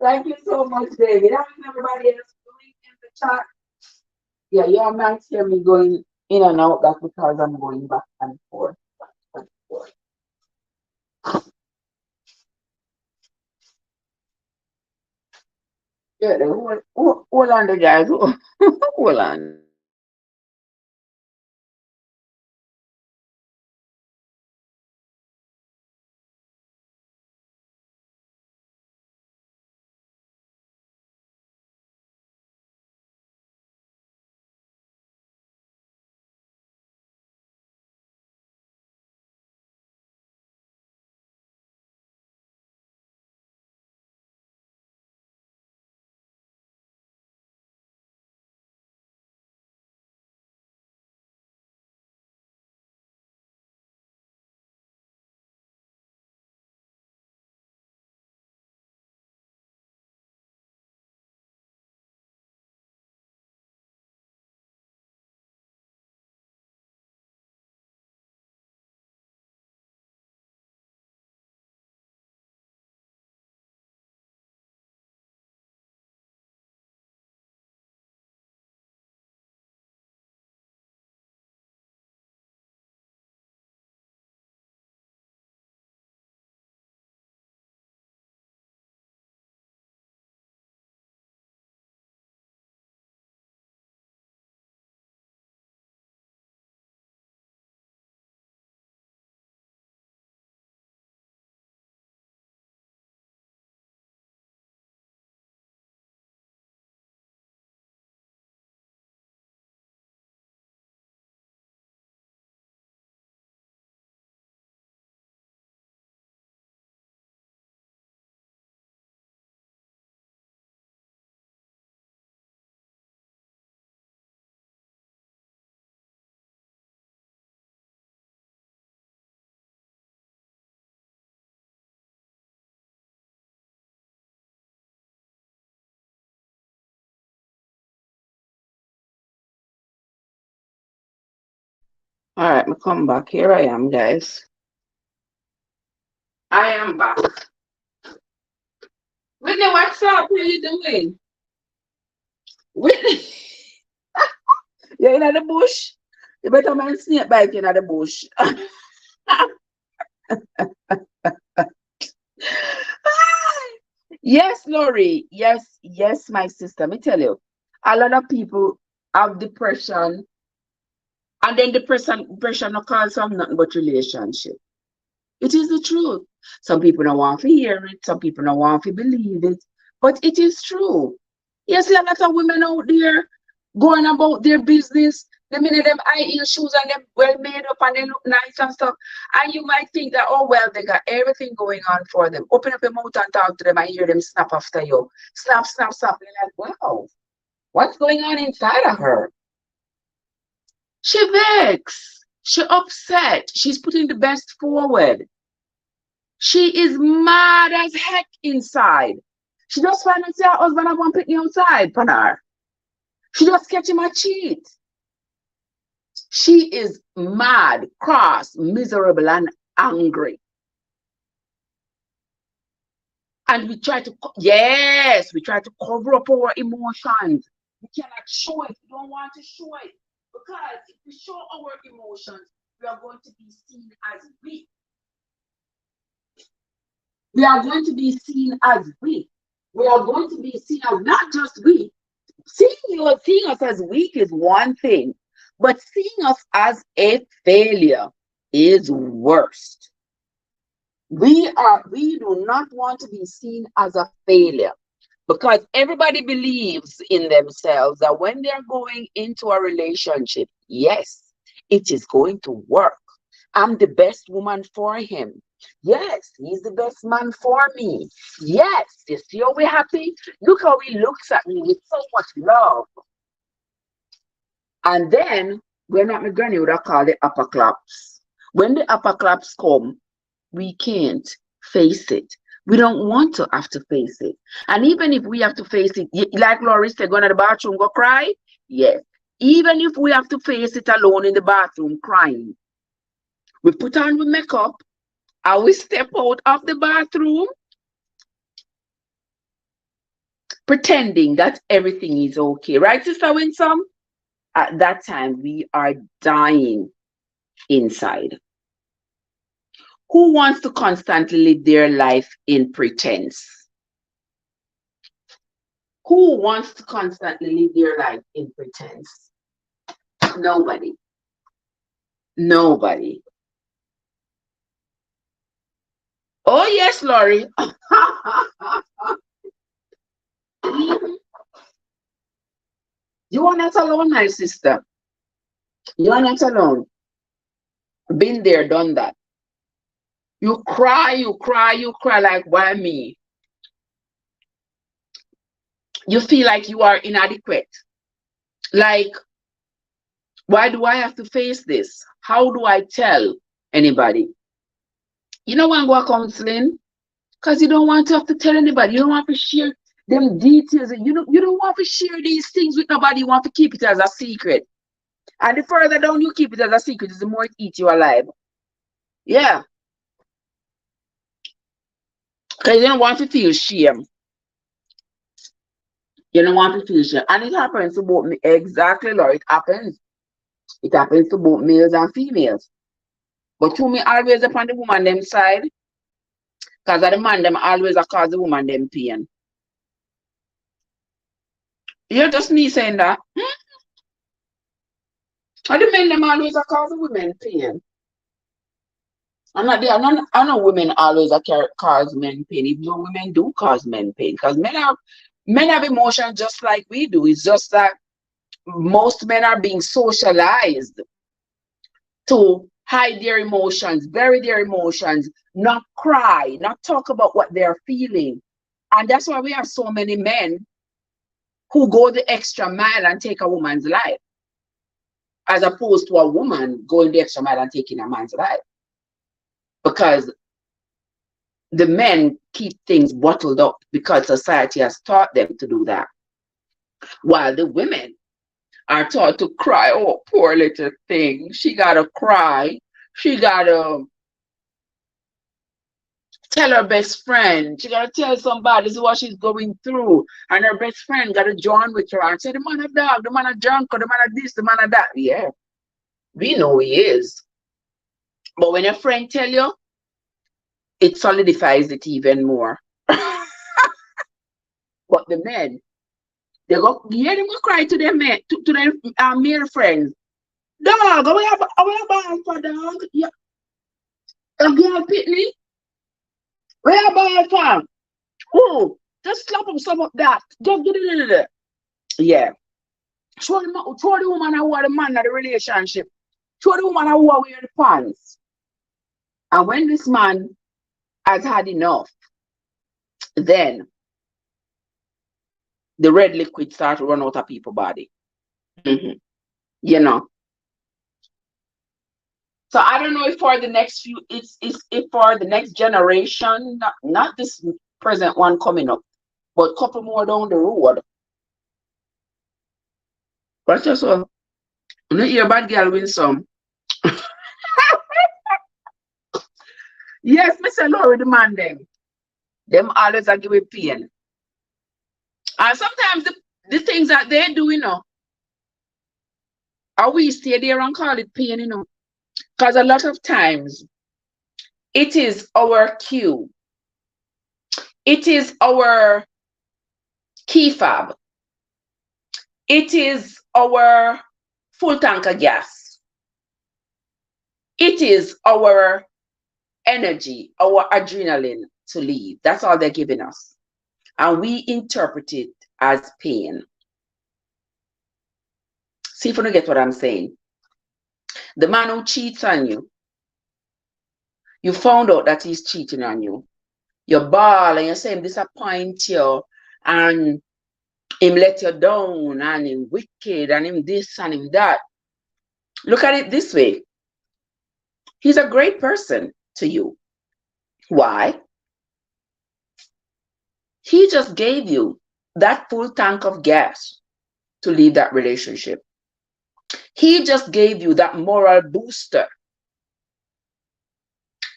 A: Thank you so much, David. How is everybody else doing in the chat? Yeah, you might hear me going in and out. That's because I'm going back and forth. Back and forth. Yeah, hold on, the guys. Hold on. All right, me come back. Here I am, guys. I am back. Whitney, what's up? What are you doing? Whitney, you're in the bush. You better mind snake bite in the bush. Yes, Lori. Yes, yes, my sister. Let me tell you, a lot of people have depression, and then depression no cause some nothing but relationship. It is the truth. Some people don't want to hear it. Some people don't want to believe it, but it is true. You see a lot of women out there going about their business. The minute them high heel shoes and them well made up and they look nice and stuff. And you might think that, oh, well, they got everything going on for them. Open up your mouth and talk to them and hear them snap after you. Snap, snap, snap. You're like, wow, what's going on inside of her? She vexed. She upset. She's putting the best forward. She is mad as heck inside. She just find out say her husband have one picnic outside for her. She just catch him a cheat. She is mad, cross, miserable, and angry. And we try to, yes, we try to cover up our emotions. We cannot show it. We don't want to show it. Because if we show our emotions, we are going to be seen as weak. We are going to be seen as weak. We are going to be seen as not just weak. Seeing us as weak is one thing, but seeing us as a failure is worst. We do not want to be seen as a failure because everybody believes in themselves that when they're going into a relationship, yes, it is going to work. I'm the best woman for him. Yes, he's the best man for me. Yes, you see how we're happy? Look how he looks at me with so much love. And then, we're not my granny would have called the upper claps. When the upper claps come, we can't face it. We don't want to have to face it. And even if we have to face it, like Laurie said, go to the bathroom, go cry. Yes. Even if we have to face it alone in the bathroom crying, we put on the makeup and we step out of the bathroom pretending that everything is okay. Right, Sister Winsome? At that time, we are dying inside. Who wants to constantly live their life in pretense? Who wants to constantly live their life in pretense? Nobody. Nobody. Oh, yes, Laurie. You are not alone, my sister. You are not alone. Been there, done that. You cry, you cry, you cry like, why me? You feel like you are inadequate. Like, why do I have to face this? How do I tell anybody? You don't want to go counseling because you don't want to have to tell anybody. You don't want to share them details. You don't want to share these things with nobody. You want to keep it as a secret. And the further down you keep it as a secret, the more it eats you alive. Yeah. Because you don't want to feel shame. You don't want to feel shame. And it happens to both me. Exactly, Lord. It happens. It happens to both males and females. But to me, always upon the woman them side. Because the man them always cause the woman them pain. You're just me saying that. And the men them always cause the women pain. I'm not there. I know women always cause men pain, even though women do cause men pain. Because men have emotions just like we do. It's just that most men are being socialized to hide their emotions, bury their emotions, not cry, not talk about what they're feeling. And that's why we have so many men who go the extra mile and take a woman's life, as opposed to a woman going the extra mile and taking a man's life. Because the men keep things bottled up because society has taught them to do that. While the women are taught to cry. Oh, poor little thing. She gotta cry. She gotta tell her best friend. She gotta tell somebody this is what she's going through. And her best friend gotta join with her and say, the man a dog, the man a drunk, or the man a this, the man a that. Yeah, we know he is. But when your friend tell you, it solidifies it even more. But the men, they go, hear them go cry to their men, to their male friends. Dog, we have ball for dog. Yeah, a girl pitney. We have ball for. Oh, just slap him some of that. Just get it. Yeah. Show the woman who are the man of the relationship. Show the woman who are wearing the pants. And when this man has had enough, then the red liquid start to run out of people's body. Mm-hmm. You know. So I don't know if for the next few, it's if for the next generation, not this present one coming up, but a couple more down the road. But just so you know, your bad girl win some. Yes, Mr. Lori demand them. Them always are giving pain. And sometimes the things that they do, or we stay there and call it pain, Because a lot of times it is our cue. It is our key fob. It is our full tank of gas. It is our energy, our adrenaline to leave. That's all they're giving us. And we interpret it as pain. See if you don't get what I'm saying. The man who cheats on you, you found out that he's cheating on you. You bawl and you say him disappoint you and him let you down and him wicked and him this and him that. Look at it this way. He's a great person to you. Why? He just gave you that full tank of gas to leave that relationship. He just gave you that moral booster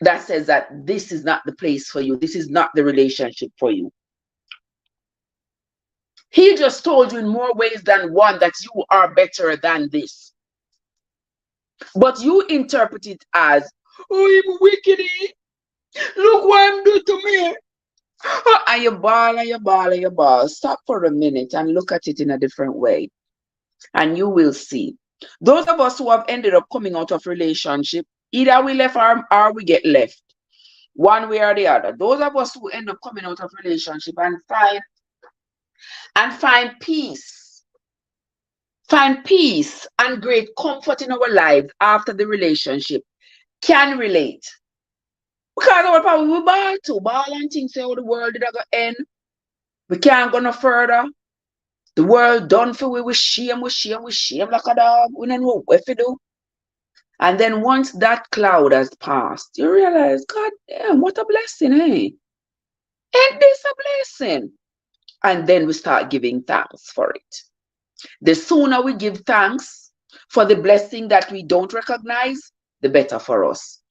A: that says that this is not the place for you. This is not the relationship for you. He just told you in more ways than one that you are better than this. But you interpret it as, oh, I'm wicked. Look what I'm doing to me. And you bawl and you bawl and you bawl. Stop for a minute and look at it in a different way. And you will see. Those of us who have ended up coming out of relationship, either we left or we get left. One way or the other. Those of us who end up coming out of relationship and find peace. Find peace and great comfort in our lives after the relationship can relate. Because our probably we ball and things say how the world did go end. We can't go no further. The world done for we shame like a dog. We don't know what to do. And then once that cloud has passed, you realize, God damn, what a blessing, eh? Ain't this a blessing? And then we start giving thanks for it. The sooner we give thanks for the blessing that we don't recognize, the better for us.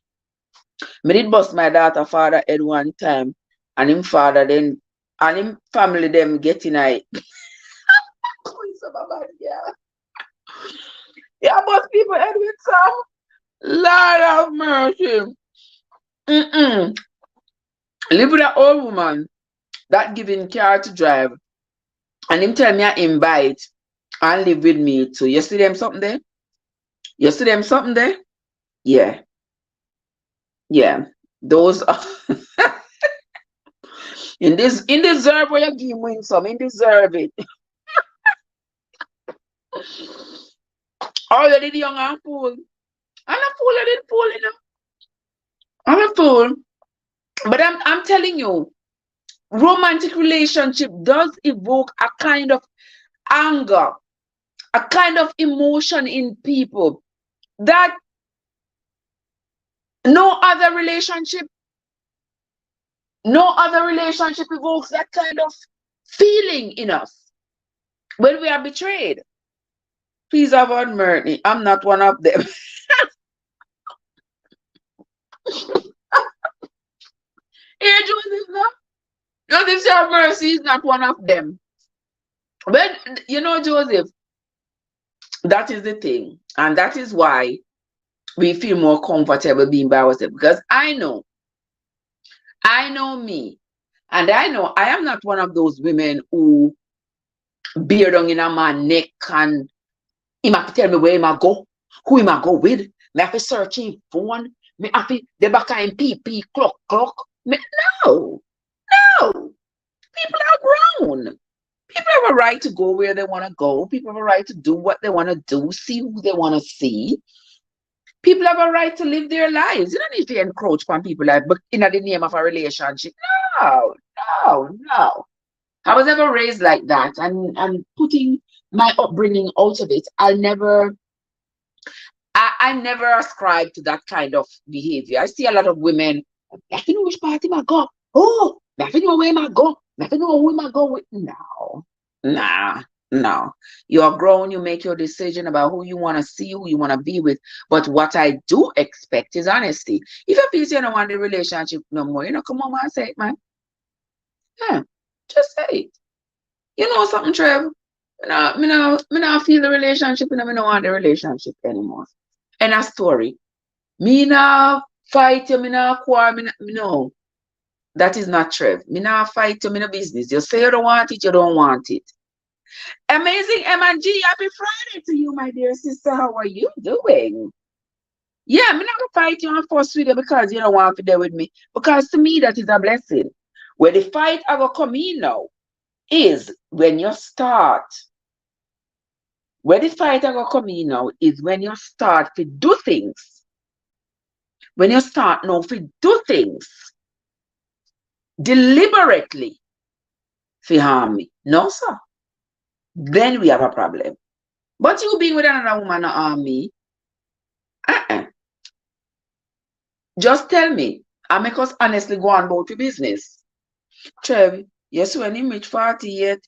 A: Me did bust my daughter father head one time, and him father then, and him family them getting a yeah, bust people head with some. Lord have mercy. Live with an old woman that giving car to drive, and him tell me I invite and live with me too. You see them something there? You see them something there? Yeah. Yeah. Those are in deserve where you give win some, in deserve it. Oh, you did young and fool. I'm a fool, I didn't fool, I'm a fool. But I'm telling you, romantic relationship does evoke a kind of anger, a kind of emotion in people that no other relationship evokes that kind of feeling in us when we are betrayed. Please avoid me. I'm not one of them. Here, Joseph, no? Joseph, have mercy is not one of them. But Joseph, that is the thing. And that is why we feel more comfortable being by ourselves. Because I know me. And I know I am not one of those women who bear down in a man's neck and him have to tell me where him a go, who him a go with. Me have to search him phone. Me have to the back of him pee clock. No. People are grown. People have a right to go where they want to go. People have a right to do what they want to do, see who they want to see. People have a right to live their lives. You don't need to encroach on people's life, but in the name of a relationship. No. I was never raised like that. And putting my upbringing out of it, I never ascribe to that kind of behavior. I see a lot of women, I don't know which party I go. Oh, I don't know where I go. I don't know who I go with. No. You are grown, you make your decision about who you want to see, who you want to be with. But what I do expect is honesty. If you feel you don't want the relationship no more, come on and say it, man. Yeah, just say it. You know something, Trev? Me not feel the relationship and I don't want the relationship anymore. And a story. Me not fight you, me not quarrel, no. That is not Trev. Me not fight you, me no business. You say you don't want it, you don't want it. Amazing M&G, happy Friday to you, my dear sister. How are you doing? Yeah, me not gonna fight you and force with you because you don't want to be there with me. Because to me, that is a blessing. Where the fight I will come in now is when you start. Where the fight I will come in now is when you start to do things. When you start now to do things deliberately to harm me. No, sir. Then we have a problem. But you being with another woman not harm me, just tell me. And make us honestly go on about your business. Trev, yes, when you reach 40 yet.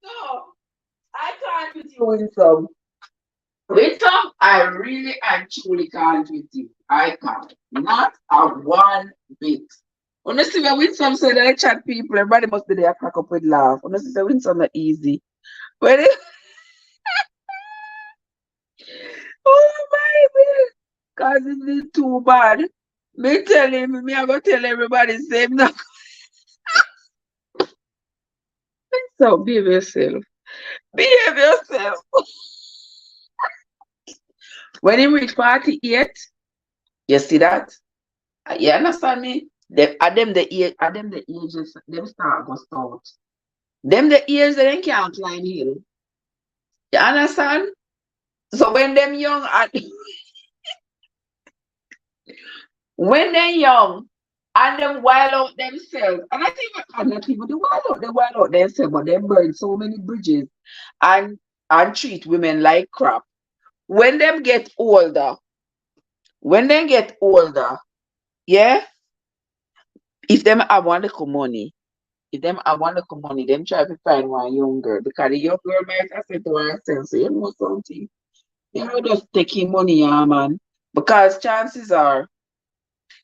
A: No, I can't with you in some. With some, I really and truly can't with you. I can't. Not a one bit. Honestly, when with some say that I chat people, everybody must be there crack up with laugh. Honestly, say with some not easy. But it, oh my god, cause it is too bad. Me tell him, me I go tell everybody same now. So behave yourself. Behave yourself. When him reach 48, you see that? You understand me? Them the age, them the ages, them start go stout. Them the years that they can't climb hill. You understand? So when them young when they're young and them wild out themselves, and not even they wild out themselves, but they burn so many bridges and treat women like crap. When them get older, when they get older, yeah, if them have one little money, them try to find one young girl because the young girl might have said to herself, so you know something, just taking money, yeah, man. Because chances are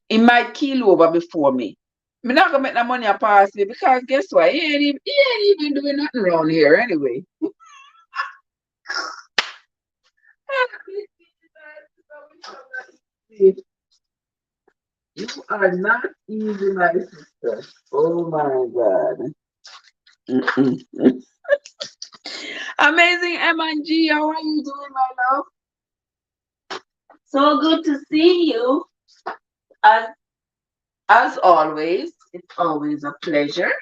A: he might kill over before me. Me not gonna make that money pass me because guess what? He ain't even doing nothing around here anyway. You are not easy, my sister. Oh my God. Mm-mm. Amazing M&G, how are you doing, my love? So good to see you. As as always, it's always a pleasure.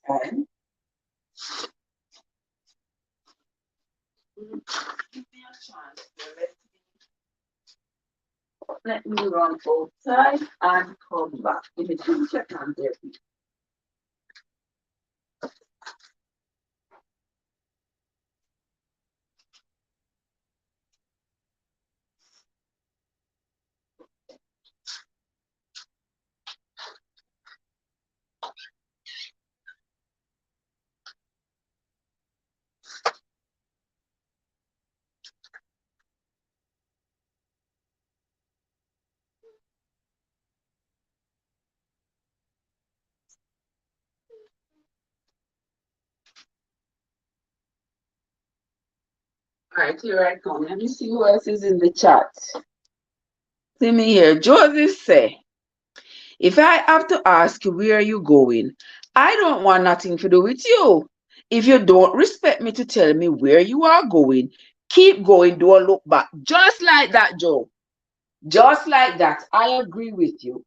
A: And give me a chance. Let me run outside and come back. Give me 2 seconds there. All right, here I come. Let me see who else is in the chat. See me here. Joseph say, if I have to ask you where you going, I don't want nothing to do with you. If you don't respect me to tell me where you are going, keep going, don't look back. Just like that, Joe. Just like that. I agree with you.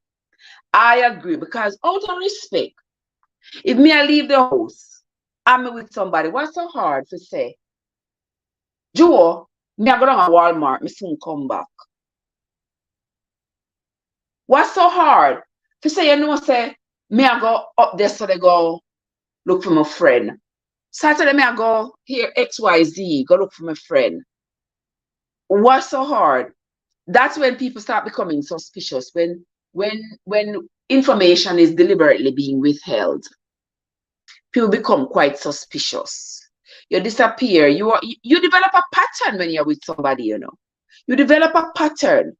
A: I agree because out of respect, if me I leave the house, I'm with somebody, what's so hard to say? Joe, me I go down to Walmart, me soon come back. What's so hard? To say, say, me I go up there so they go look for my friend. Saturday me I go here XYZ, go look for my friend. What's so hard? That's when people start becoming suspicious, when information is deliberately being withheld. People become quite suspicious. You disappear. You develop a pattern when you're with somebody, You develop a pattern.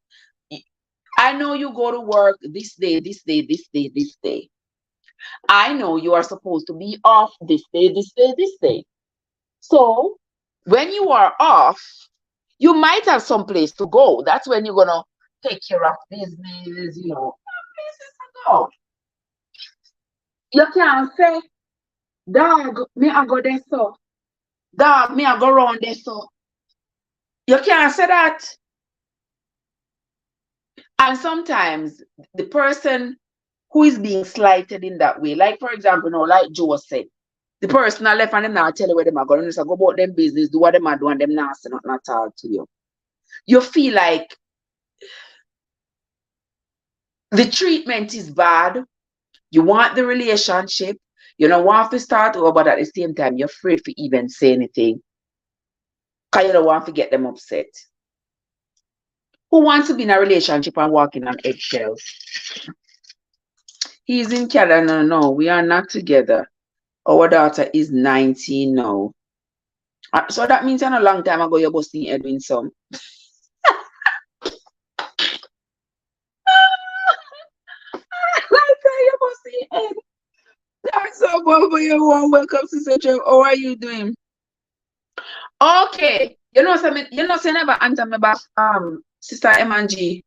A: I know you go to work this day, this day, this day, this day. I know you are supposed to be off this day, this day, this day. So when you are off, you might have some place to go. That's when you're gonna take care of business, places to go. You can't say, dog, me I go there so. Dog, me I go around there so. You can't say that. And sometimes the person who is being slighted in that way, like for example, like Joe said, the person I left and them not tell you where them are going, just go about them business, do what them are doing, them not say nothing at all to you. You feel like the treatment is bad. You want the relationship. You don't want to start over, but at the same time, you're afraid to even say anything because you don't want to get them upset. Who wants to be in a relationship and walking on eggshells? He's in Canada. No, we are not together. Our daughter is 19 now. So that means in a long time ago, you're busting Edwin some. You're busting Ed. That's so Bobo, you're warm. Welcome, Sister Trev. How are you doing? Okay. So never answer me back, Sister M&G.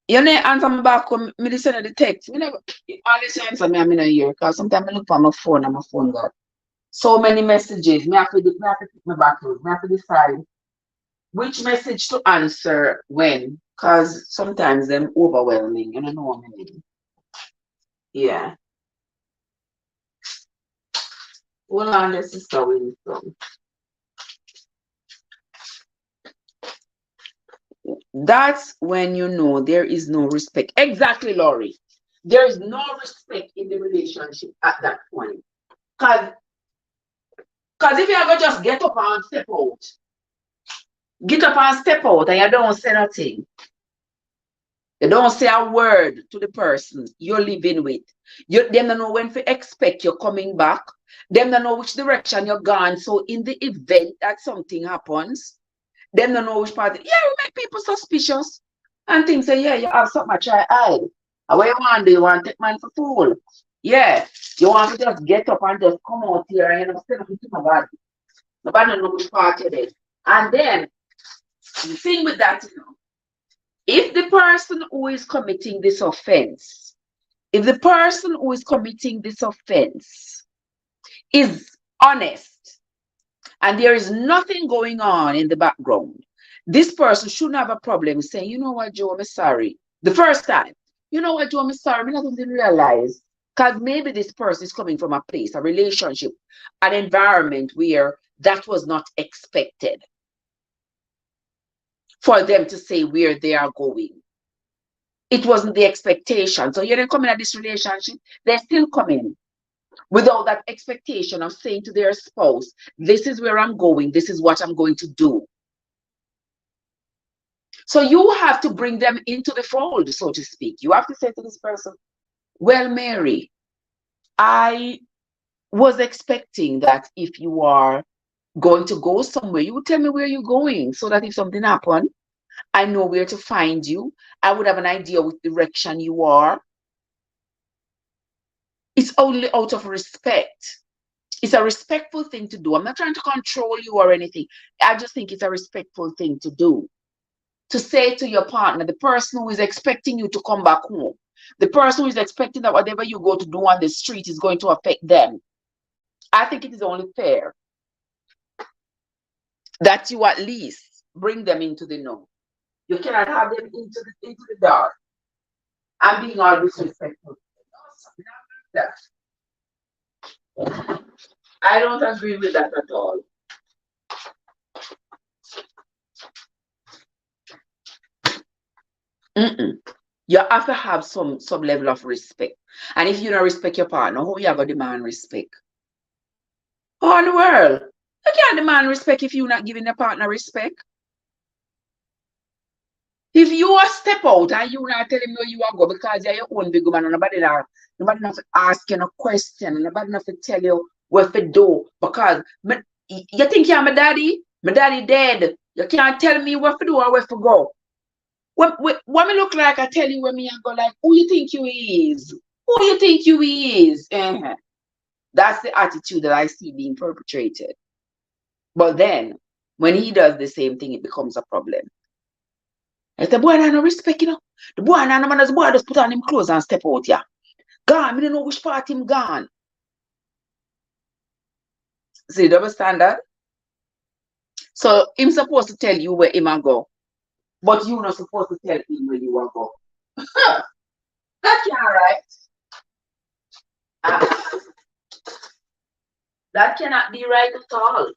A: You never answer me back when me listen to the text. Me never always answer me, I'm in a year because sometimes I look for my phone and my phone got so many messages. Me have to pick my battles. Me have to decide which message to answer when. Because sometimes them overwhelming. You don't know what I mean. Yeah. Hold on, this is going from. That's when you know there is no respect. Exactly, Laurie. There is no respect in the relationship at that point. Because if you ever just get up and step out, and you don't say nothing, you don't say a word to the person you're living with. Them don't know when to expect you're coming back. Them don't know which direction you're gone. So in the event that something happens, them don't know which part. Yeah, we make people suspicious. And things say, yeah, you have something to try hide. And what you want to do? You want to take man for fool. Yeah. You want to just get up and just come out here and say nothing to nobody. Nobody don't know which part you're in. And then the thing with that, if the person who is committing this offense, is honest and there is nothing going on in the background, this person shouldn't have a problem saying, you know what, Joe, I'm sorry. The first time, you know what, Joe, I'm sorry. I didn't realize. Because maybe this person is coming from a place, a relationship, an environment where that was not expected for them to say where they are going. It wasn't the expectation. So you're coming at this relationship, they're still coming without that expectation of saying to their spouse, this is where I'm going, this is what I'm going to do. So you have to bring them into the fold, so to speak. You have to say to this person, well, Mary, I was expecting that if you are going to go somewhere, you would tell me where you're going so that if something happened, I know where to find you. I would have an idea which direction you are. It's only out of respect. It's a respectful thing to do. I'm not trying to control you or anything. I just think it's a respectful thing to do. To say to your partner, the person who is expecting you to come back home, the person who is expecting that whatever you go to do on the street is going to affect them. I think it is only fair that you at least bring them into the know. You cannot have them into the dark and being all disrespectful. I don't agree with that at all. Mm-mm. You have to have some level of respect. And if you don't respect your partner, how you going to demand respect? How in the world? You can't demand respect if you're not giving your partner respect. If you are step out and you not telling me where you are go because you're your own big woman and nobody not ask you no question, nobody not tell you what to do because you think you're my daddy? My daddy dead. You can't tell me what to do or where to go. What me look like, I tell you when me and go like, who you think you is? Who you think you is? That's the attitude that I see being perpetrated. But then, when he does the same thing, it becomes a problem. If the boy had no respect, you know. The boy and no man as boy just put on him clothes and step out, yeah. Gone, me don't know which part him gone. See, double standard. So him supposed to tell you where him a go. But you not supposed to tell him where you are go. That can't right. That cannot be right at all.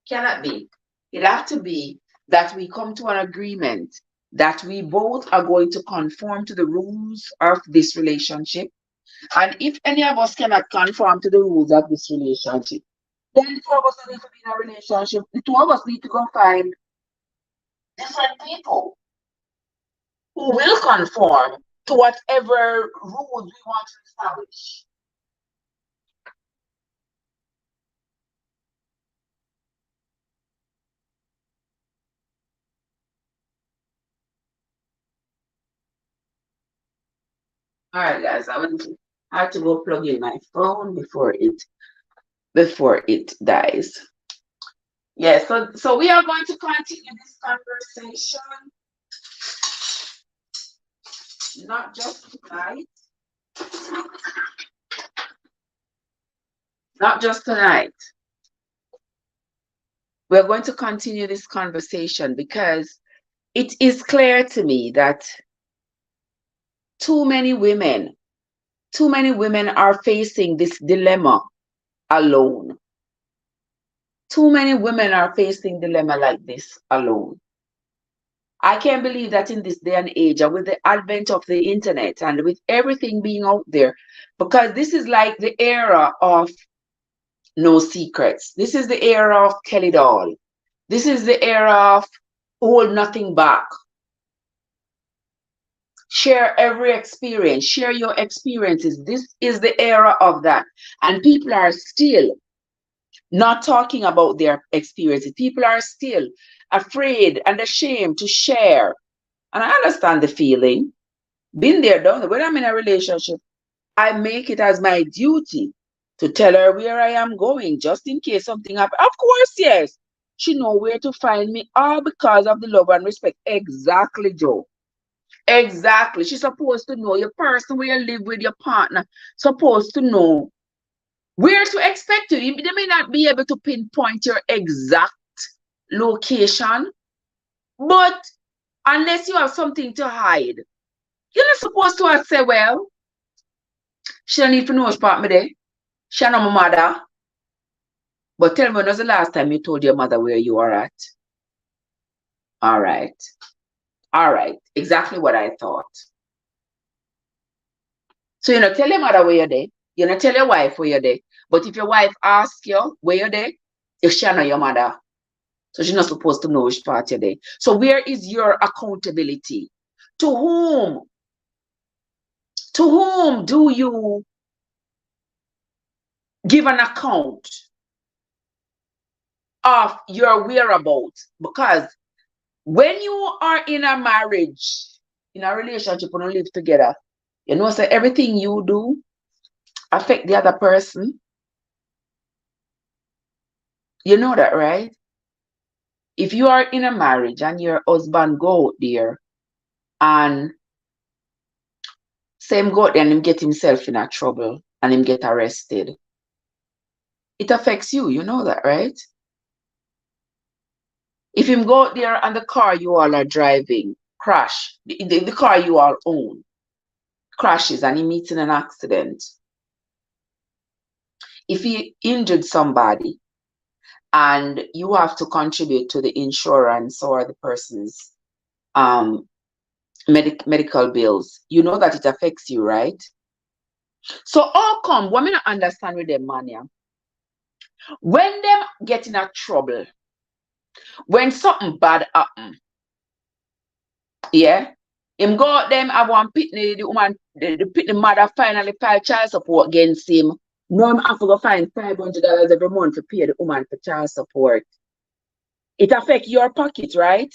A: Cannot be. It has to be that we come to an agreement that we both are going to conform to the rules of this relationship. And if any of us cannot conform to the rules of this relationship, then the two of us need to be in a relationship. The two of us need to go find different people who will conform to whatever rules we want to establish. All right, guys, I have to go plug in my phone before it dies. Yeah, so we are going to continue this conversation, not just tonight, not just tonight. We're going to continue this conversation because it is clear to me that too many women are facing this dilemma alone. Too many women are facing dilemma like this alone. I can't believe that in this day and age, and with the advent of the internet and with everything being out there, because this is like the era of no secrets. This is the era of tell it all. This is the era of hold nothing back. Share every experience. Share your experiences. This is the era of that. And people are still not talking about their experiences. People are still afraid and ashamed to share. And I understand the feeling. Been there, done it. When I'm in a relationship, I make it as my duty to tell her where I am going, just in case something happens. Of course, yes. She know where to find me, all because of the love and respect. Exactly, Joe. Exactly. She's supposed to know your person where you live with your partner, supposed to know where to expect you. They may not be able to pinpoint your exact location, but unless you have something to hide, you're not supposed to say, well, she don't need to know which part me there. She know my mother. But tell me, when was the last time you told your mother where you are at? All right. All right. Exactly what I thought. So, tell your mother where you're there. Tell your wife where you're there. But if your wife asks you where you're there, if she know your mother, so she's not supposed to know which part you're there. So where is your accountability? To whom? To whom do you give an account of your whereabouts. Because when you are in a marriage, in a relationship, when you live together, you know, so everything you do affect the other person. You know that, right? If you are in a marriage and your husband go out there and same go out there and him get himself in a trouble and him get arrested, it affects you. You know that, right? If him go out there and the car you all are driving crash, the car you all own crashes and he meets in an accident, if he injured somebody and you have to contribute to the insurance or the person's um medical bills, you know that it affects you, right? So how come what me not understand with them man, yeah? When them get in a trouble, when something bad happen, yeah, him go out them have one pitney, the woman, the pitney mother finally file child support against him. No, him have to go find $500 every month to pay the woman for child support. It affect your pocket, right?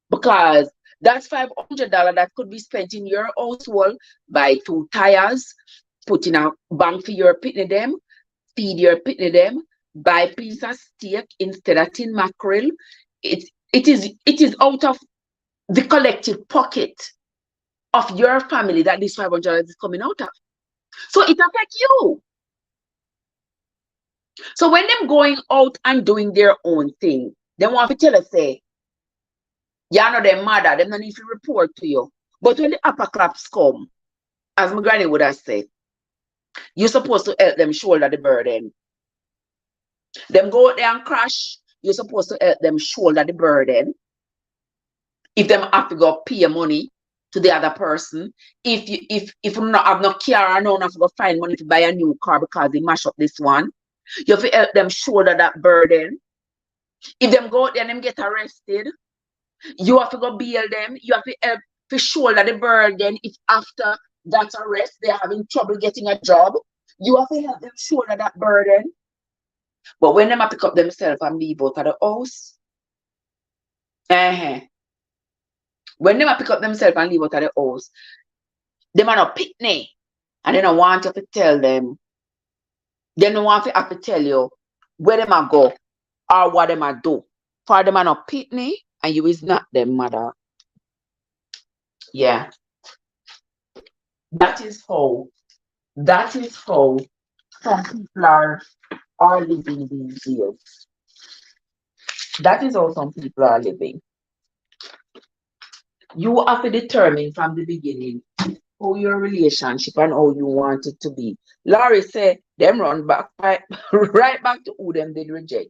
A: Because that's $500 that could be spent in your household, buy 2 tires, put in a bank for your pitney them, feed your pitney them, buy piece of steak instead of tin mackerel. It is out of the collective pocket of your family that this $500 is coming out of. So it affects you. So when them going out and doing their own thing, they want to tell us, say, you know their mother, them don't need to report to you. But when the upper claps come, as my granny would have said, you're supposed to help them shoulder the burden. Them go out there and crash, you're supposed to help them shoulder the burden. If them have to go pay money to the other person, if you not have no car, no have to go find money to buy a new car because they mash up this one, you have to help them shoulder that burden. If them go out there and them get arrested, you have to go bail them. You have to help to shoulder the burden if after that arrest they're having trouble getting a job. You have to help them shoulder that burden. But when them have to pick up themselves and leave out of the house, when them have to pick up themselves and leave out of the house, them are not pitney. And they don't want you to tell them. They don't want to have to tell you where them a go or what them a do. For them are not pitney and you is not them mother. Yeah. That is how some people are living these years. That is how some people are living. You have to determine from the beginning how your relationship and how you want it to be. Laurie said, them run back right, right back to who them did reject.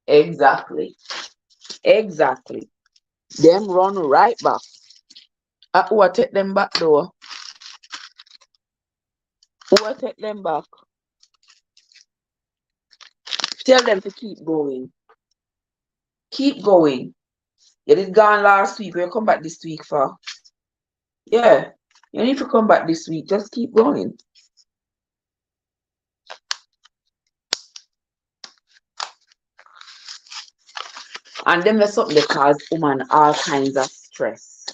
A: Exactly. Exactly. Them run right back. Who will take them back though? Who will take them back? Tell them to keep going. Keep going. You did gone last week. You come back this week for. Yeah. You need to come back this week. Just keep going. And them is something that cause women all kinds of stress.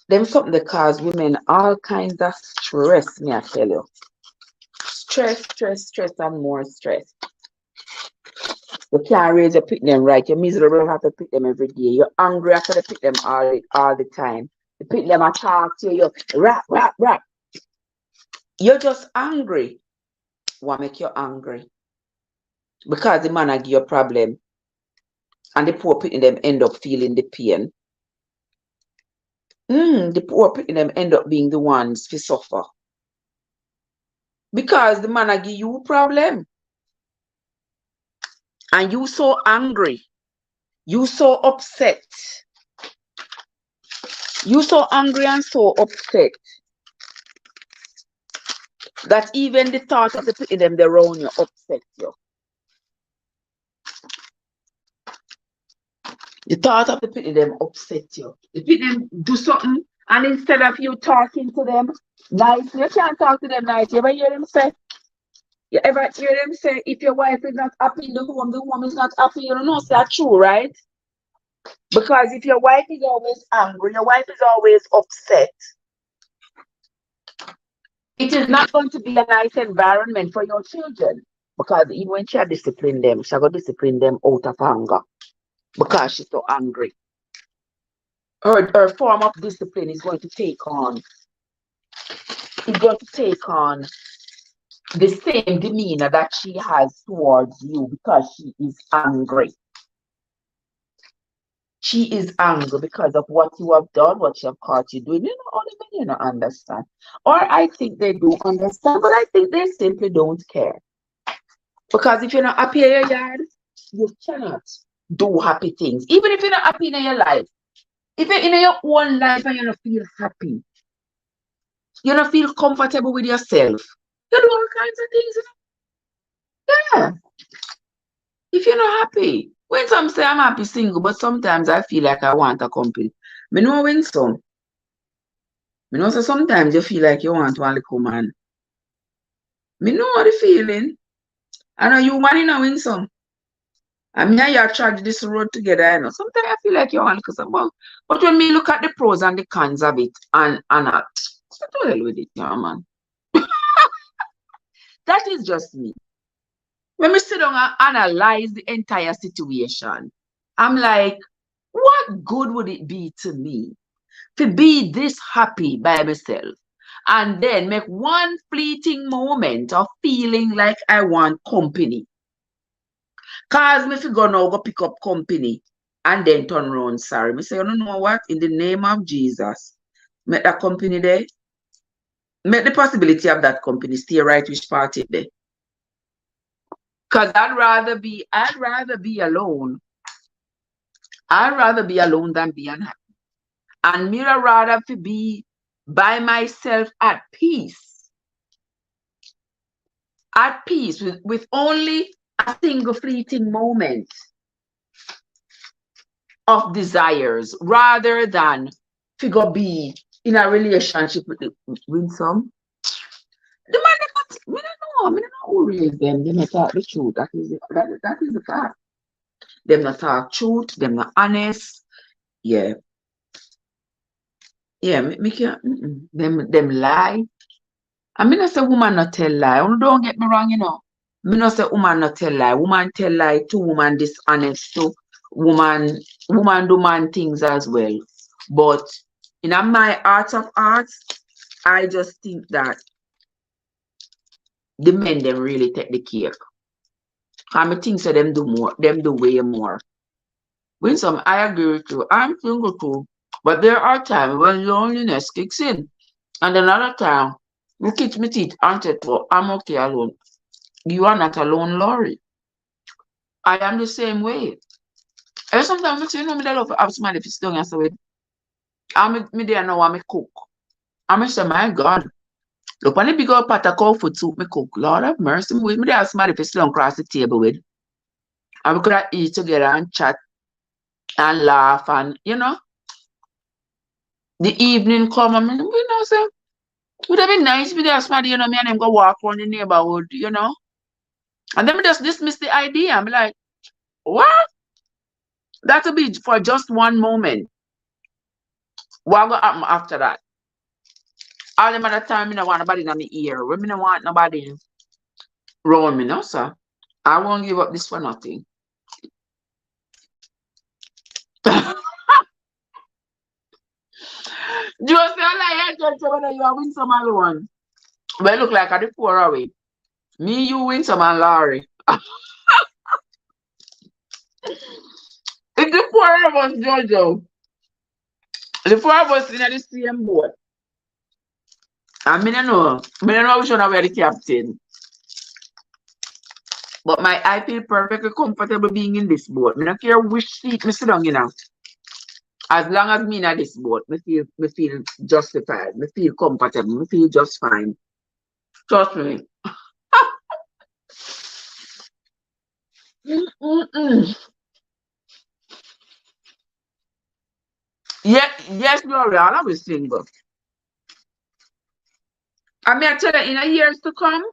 A: Them something that cause women all kinds of stress, me I tell you. Stress, and more stress. You can't raise your pick them right. You're miserable have to pick them every day. You're angry after to pick them all the time. You pick them and talk to you, rap. You're just angry. What make you angry? Because the man give you a problem. And the poor picking them end up feeling the pain. The poor picking them end up being the ones to suffer. Because the man give you a problem. And you so angry. You so upset. You so angry and so upset that even the thought of the putting them there around you upset you. The thought of the putting them upset you. The put them do something, and instead of you talking to them nicely, you can't talk to them nicely. You ever hear them say, You ever hear them say, if your wife is not happy in the home is not happy? You don't know, so that's true, right? Because if your wife is always angry, your wife is always upset, it is not going to be a nice environment for your children. Because even when she discipline them, she going to discipline them out of anger because she's so angry. Her form of discipline is going to take on the same demeanor that she has towards you because she is angry. She is angry because of what you have done, what you have caught you doing. You know, only men you don't understand. Or I think they do understand, but I think they simply don't care. Because if you're not happy in your yard, you cannot do happy things. Even if you're not happy in your life. If you're in your own life and you don't feel happy, you don't feel comfortable with yourself, you do all kinds of things. Yeah. If you're not happy. When some say I'm happy single, but sometimes I feel like I want a company. Me know when some. Me know so sometimes you feel like you want one little man. Me know the feeling. I know you want to know when some. I mean, you charge this road together, I know. Sometimes I feel like you want to some. But when me look at the pros and the cons of it, and so to hell with it, yeah, man. That is just me. When we sit down and analyze the entire situation, I'm like, what good would it be to me to be this happy by myself and then make one fleeting moment of feeling like I want company? Cause me if you go now go pick up company and then turn around sorry. Me say, you don't know what? In the name of Jesus, make that company there. Make the possibility of that company stay right which part it there. Cause I'd rather be alone. I'd rather be alone than be unhappy. And me rather to be by myself at peace with only a single fleeting moment of desires rather than figure be in a relationship with some. The man, me don't know who raised them. They not talk the truth. That is the fact. Them not talk truth. Them not honest. Yeah, yeah. Me can't. Them lie. I mean, I say woman not tell lie. Don't get me wrong, you know. Me not say woman not tell lie. Woman tell lie too. Woman dishonest too. Woman do man things as well. But in my heart of hearts, I just think that the men them really take the cake. And I think so them do more. Them do way more. When some I agree with you. I'm single too. But there are times when loneliness kicks in. And another time, you kiss me teeth and say, "Oh, I'm okay alone." You are not alone, Laurie. I am the same way. And sometimes I say, you know, me they love have somebody sit down and say, "Wait, I'm me there now, I'm cook." I'm say, my God, look when the big old pot of cow food soup me cook. Lord have mercy, me there have somebody sit down across the table with. And we could have eat together and chat and laugh and the evening come and say, would have been nice if there was somebody, me and them go walk around the neighborhood. And then we just dismiss the idea and be like, what? That'll be for just one moment. What will happen after that? All them other time, I don't want nobody in my ear. When I don't want nobody around me, no, sir. I won't give up this for nothing. Just like I tell you whether you win some alone. But look like at the four away. Me, you win some and Larry. It's the four of us, Jojo. The four of us in the same boat. And me don't know which one we're the captain. But I feel perfectly comfortable being in this boat. I don't care which seat me sit down, As long as me in this boat, me feel justified. Me feel comfortable. Me feel just fine. Trust me. Yes, Gloria, I'll always single. I mean, I tell you, in the years to come,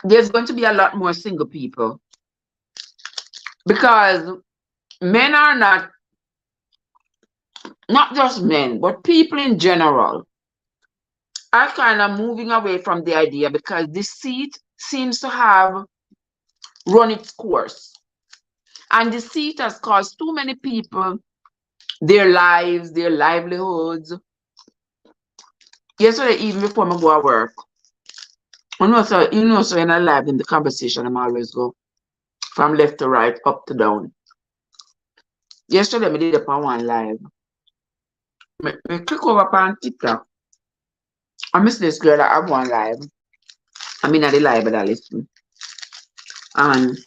A: there's going to be a lot more single people because men are not just men, but people in general are kind of moving away from the idea because deceit seems to have run its course. And deceit has caused too many people their lives, their livelihoods. Yesterday, even before I go to work, so when I live in the conversation, I'm always go from left to right, up to down. Yesterday, I did it on one live. I click over on TikTok. I miss this girl that have one live. I mean, at the live that I listen. And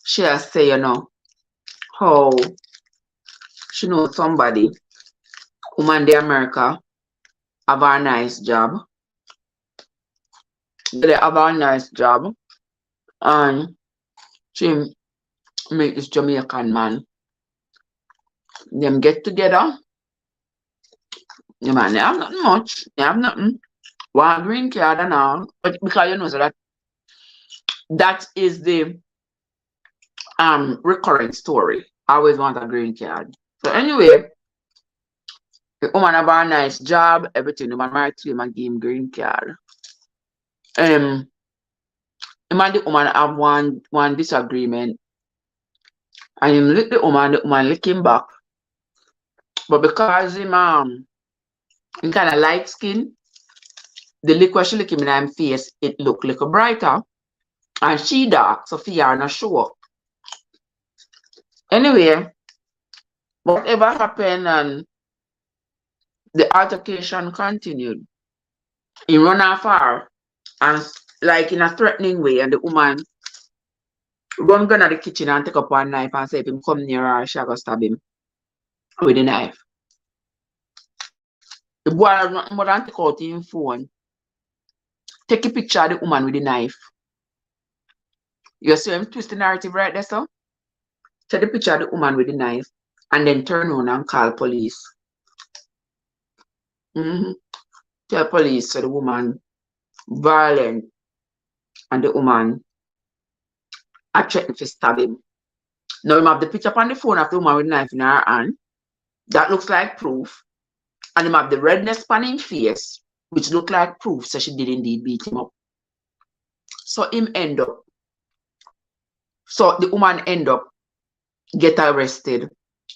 A: she has say, how she knows somebody, woman in America, have a nice job. They have a nice job. And she meet this Jamaican man. Them get together. The man, they have nothing much. They have nothing. One green card and all. But because so that is the recurring story. I always want a green card. So anyway, the woman have a nice job, everything. The man married to him and give him green card. Him and the woman have one disagreement. And him lick the woman lick him back. But because him kind of light skin, the lick she lick him in his face, it look little brighter. And she dark, so fear are not sure. Anyway, whatever happened and the altercation continued. He run after and like in a threatening way, and the woman run gun at the kitchen and take up one knife and say if him come near her, she go stab him with the knife. The boy has nothing more than take out his phone, take a picture of the woman with the knife. You see him twist the narrative right there, so? Take the picture of the woman with the knife and then turn on and call police. Tell police so the woman violent and the woman I threatened to stab him. Now him have the picture on the phone of the woman with the knife in her hand. That looks like proof. And him have the redness on his face, which look like proof so she did indeed beat him up. So him end up. So the woman end up get arrested.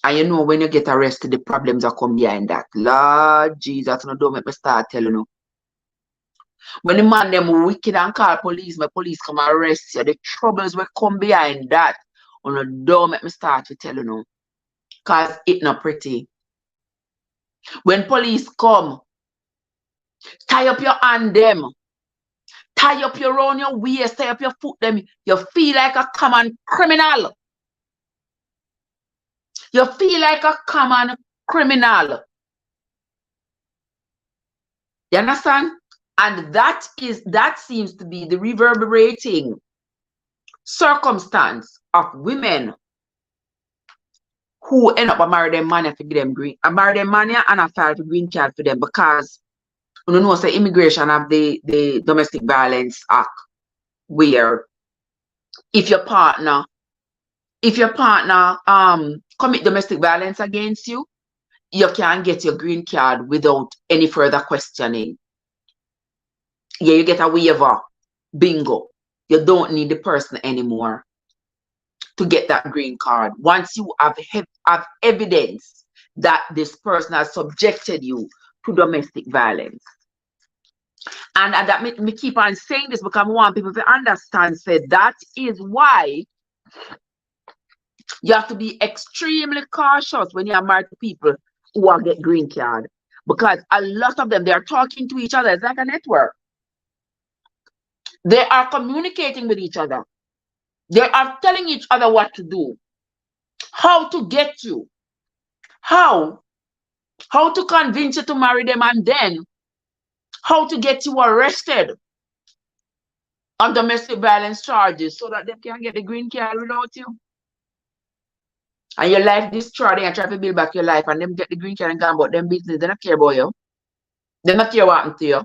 A: And when you get arrested, the problems are come behind that. Lord Jesus, don't make me start telling you. When the man them wicked and call police, my police come arrest you. The troubles will come behind that. Don't make me start to tell you. Because it's not pretty. When police come, tie up your hand them. Tie up your around your waist, tie up your foot them. You feel like a common criminal. You feel like a common criminal. You understand? And that seems to be the reverberating circumstance of women who end up marry them man to give them green. I marry them man and I file for green card for them because say immigration have the Domestic Violence Act where if your partner commit domestic violence against you, you can get your green card without any further questioning. Yeah, you get a waiver. Bingo. You don't need the person anymore to get that green card. Once you have evidence that this person has subjected you to domestic violence. And that me keep on saying this because I want people to understand, say that is why you have to be extremely cautious when you are married to people who are get green card. Because a lot of them, they are talking to each other. It's like a network. They are communicating with each other. They are telling each other what to do, how to get you, how to convince you to marry them, and then how to get you arrested on domestic violence charges so that they can get the green card without you. And your life destroyed and try to build back your life and them get the green card and go about them business. They don't care about you. They don't care what happened to you.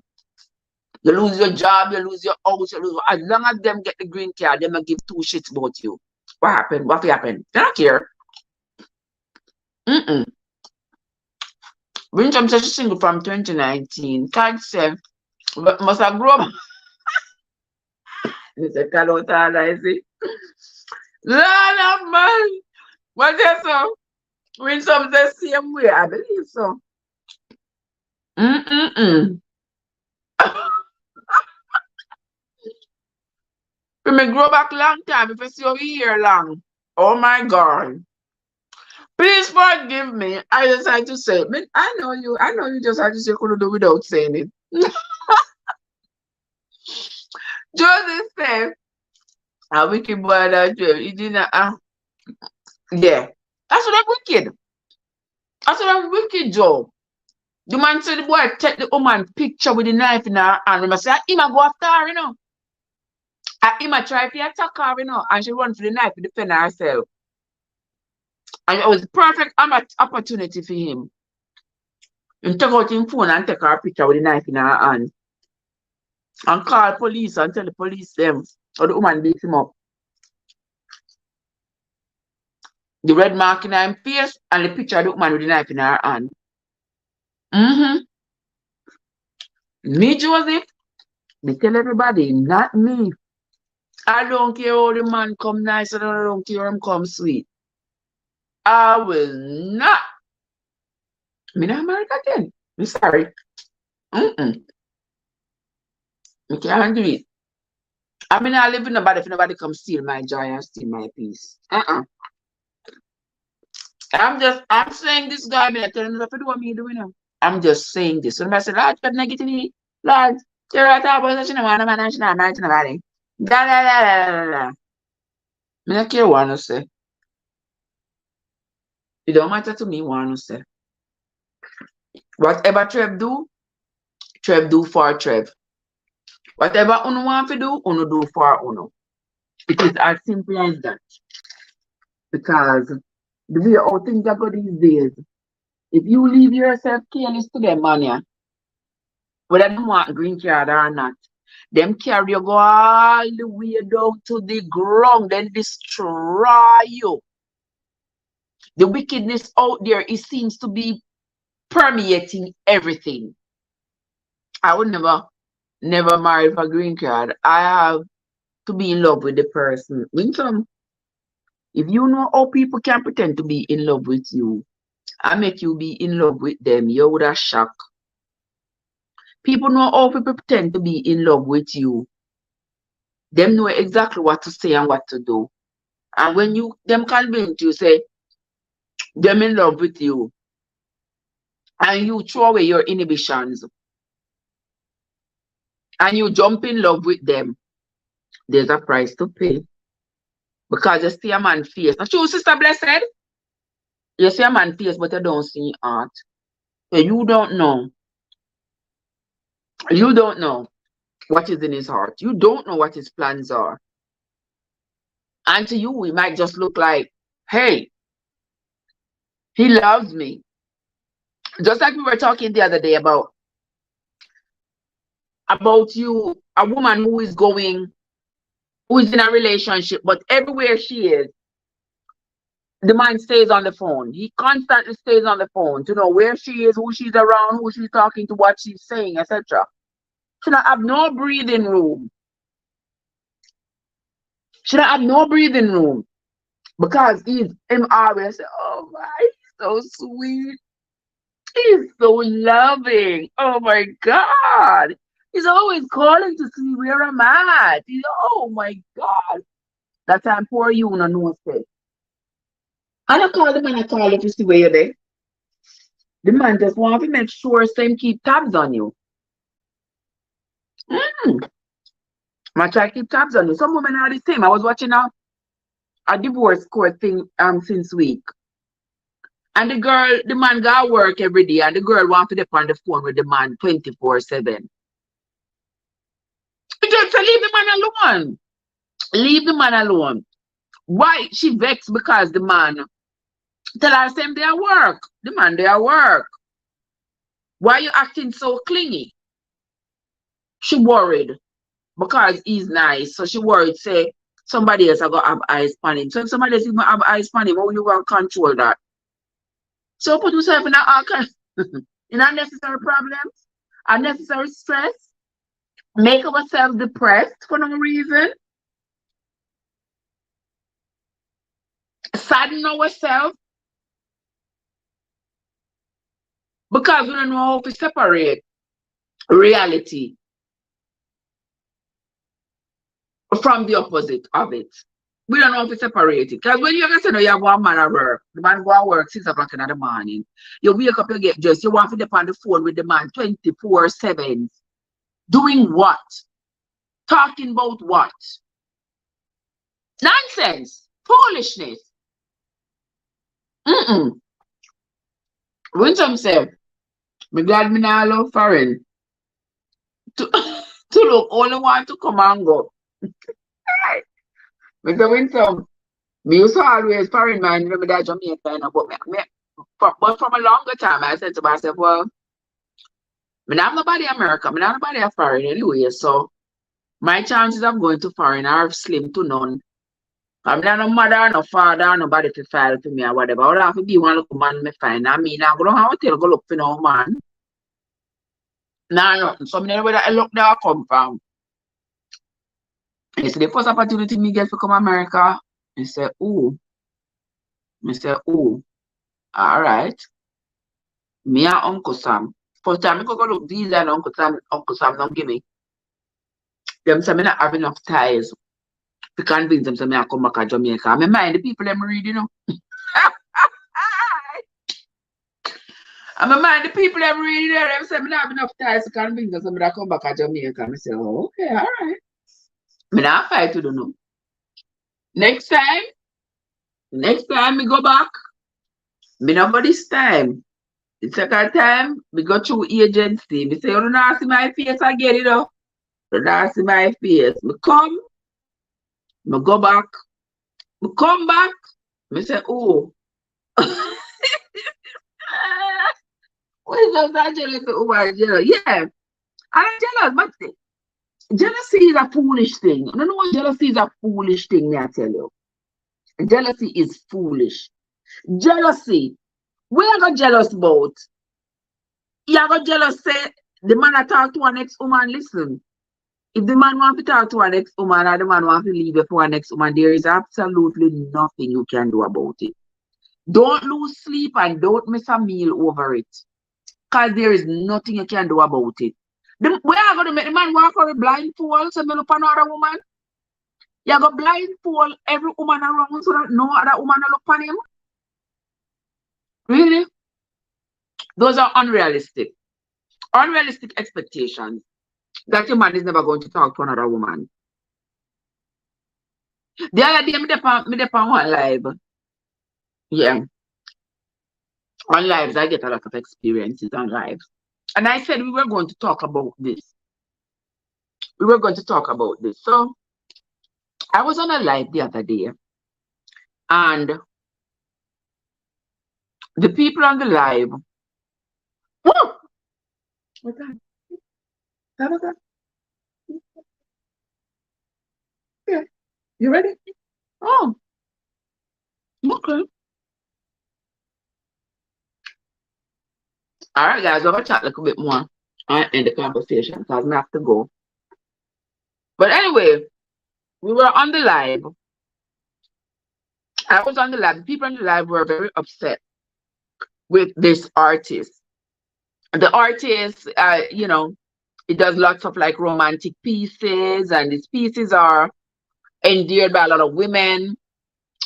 A: You lose your job, you lose your house, you lose. As long as them get the green card, them will give two shits about you. What happened? What happened? They don't care. Mm-mm. When I'm such a single from 2019, can't say, but must have grown. Mr. Kalota, I see. Lord of man. What is so? When some the same way, I believe so. Mm-mm-mm. We may grow back long time if I see over here long. Oh my God. Please forgive me. I just had to say it. I know you just had to say couldn't do without saying it. Joseph said, a wicked boy that he didn't yeah. That's what I'm wicked. That's what I'm wicked, Joe. The man said the boy take the woman picture with the knife in her hand. I said, him a go after her, you know. Him a try to attack her, you know, and she run for the knife to defend herself. And it was perfect opportunity for him. And take out his phone and take her picture with the knife in her hand. And call police and tell the police them or the woman beat him up. The red mark in her face and the picture of the woman with the knife in her hand. Mm-hmm. Me, Joseph, me tell everybody, not me. I don't care how the man come nice and I don't care how him come sweet. I will not. Me not married again. Me sorry. Mm-mm. Me can't do it. I mean, I live with nobody if nobody come steal my joy and steal my peace. I'm saying this guy, me not telling him what to do what me doing now. I'm just saying this. When I say, Lord, you're negativity, Lord, you're right about that, you know, man, and she not married to nobody. Da da da da da da. Me not care what I say. It don't matter to me what I say. Whatever Trev do for Trev. Whatever uno want to do, uno do for uno. It is as simple as that. Because the way how things are go these days, if you leave yourself careless to them, man, yeah, whether they want green card or not, them carry you go all the way down to the ground, then destroy you. The wickedness out there, it seems to be permeating everything. I would never marry for green card. I have to be in love with the person. If you know how people can pretend to be in love with you and make you be in love with them, you would have shocked. People know how people pretend to be in love with you. Them know exactly what to say and what to do. And when them convince you, say, them in love with you, and you throw away your inhibitions, and you jump in love with them, there's a price to pay. Because you see a man face. Not true, Sister Blessed? You see a man face, but you don't see heart. So you don't know. You don't know what is in his heart. You don't know what his plans are. And to you, it might just look like, hey, he loves me. Just like we were talking the other day about you, a woman who is in a relationship, but everywhere she is, the man stays on the phone. He constantly stays on the phone to know where she is, who she's around, who she's talking to, what she's saying, etc. She don't have no breathing room. She don't have no breathing room because him always say, oh my, he's so sweet. He's so loving. Oh my God. He's always calling to see where I'm at. Oh my God. That time poor you no know say. I don't call the man, I call you to see where you're there. The man just want to make sure same keep tabs on you. I try to keep tabs on you. Some women are the same. I was watching a divorce court thing since week. And the man got work every day, and the girl want to depend on the phone with the man 24/7. Just leave the man alone. Leave the man alone. Why she vexed because the man tell her same day at work. The man there at work. Why you acting so clingy? She worried because he's nice. So she worried, say, somebody else I got have eyes on him. So if somebody else even have eyes on him, how you gonna control that? So put yourself in all kind in unnecessary problems, unnecessary stress, make ourselves depressed for no reason, sadden ourselves because we don't know how to separate reality from the opposite of it. We don't know how to separate it. Because when you're gonna say no, you have one man at work, the man go to work 6 o'clock in the morning. You wake up, you get just you want to depend on the phone with the man 24/7. Doing what? Talking about what? Nonsense. Foolishness. Mm-mm. When some say, me glad me not love foreign to, to look only want to come and go. Because when some me used to always foreign man, remember that Jamaica, but from a longer time I said to myself, well, me not have nobody America, me not have nobody foreign anyway, so my chances of going to foreign are slim to none. I'm not no mother, no father, nobody to file for me or whatever. All I have to be one look man me find. I mean, I don't have to go look for no man. Nah, nothing. So, me where I look there I come from. It's the first opportunity me get to come America. I say, all right. Me and Uncle Sam. First time I go look these and Uncle Sam don't give me. Them say me not have enough ties to convince them to me I come back to Jamaica. I mind the people them read, you know. I mind the people them read there. Them say me not have enough ties to convince them to me I come back to Jamaica. I say, oh, okay, all right. Me not fight to do no. Next time me go back, me not go this time. The second time, we go through agency. Me say, you don't see my face again, you know. You don't see my face. Me come, me go back, me come back, me say, oh. What is that jealous over jealous? Yeah, I'm jealous, but jealousy is a foolish thing. I don't know what jealousy is a foolish thing, may I tell you. Jealousy is foolish. Jealousy. What are you jealous about? You are jealous say the man I talk to an ex-woman, listen. If the man want to talk to an ex-woman or the man want to leave you for an ex-woman, there is absolutely nothing you can do about it. Don't lose sleep and don't miss a meal over it. Because there is nothing you can do about it. We are going to make the man walk on a blindfold so me look on another woman. You go blindfold every woman around so that no other woman will look on him. Really? Those are unrealistic. Unrealistic expectations that your man is never going to talk to another woman. The other day, me depend one live. Yeah. On lives, I get a lot of experiences on lives. And I said we were going to talk about this. We were going to talk about this. So I was on a live the other day, and the people on the live. Whoa! What's that? What's that? Yeah. You ready? Oh, okay. All right, guys, we're gonna chat a little bit more in the conversation because I have to go. But anyway, we were on the live. I was on the live. The people on the live were very upset with this artist. The artist, you know, it does lots of like romantic pieces, and these pieces are endeared by a lot of women.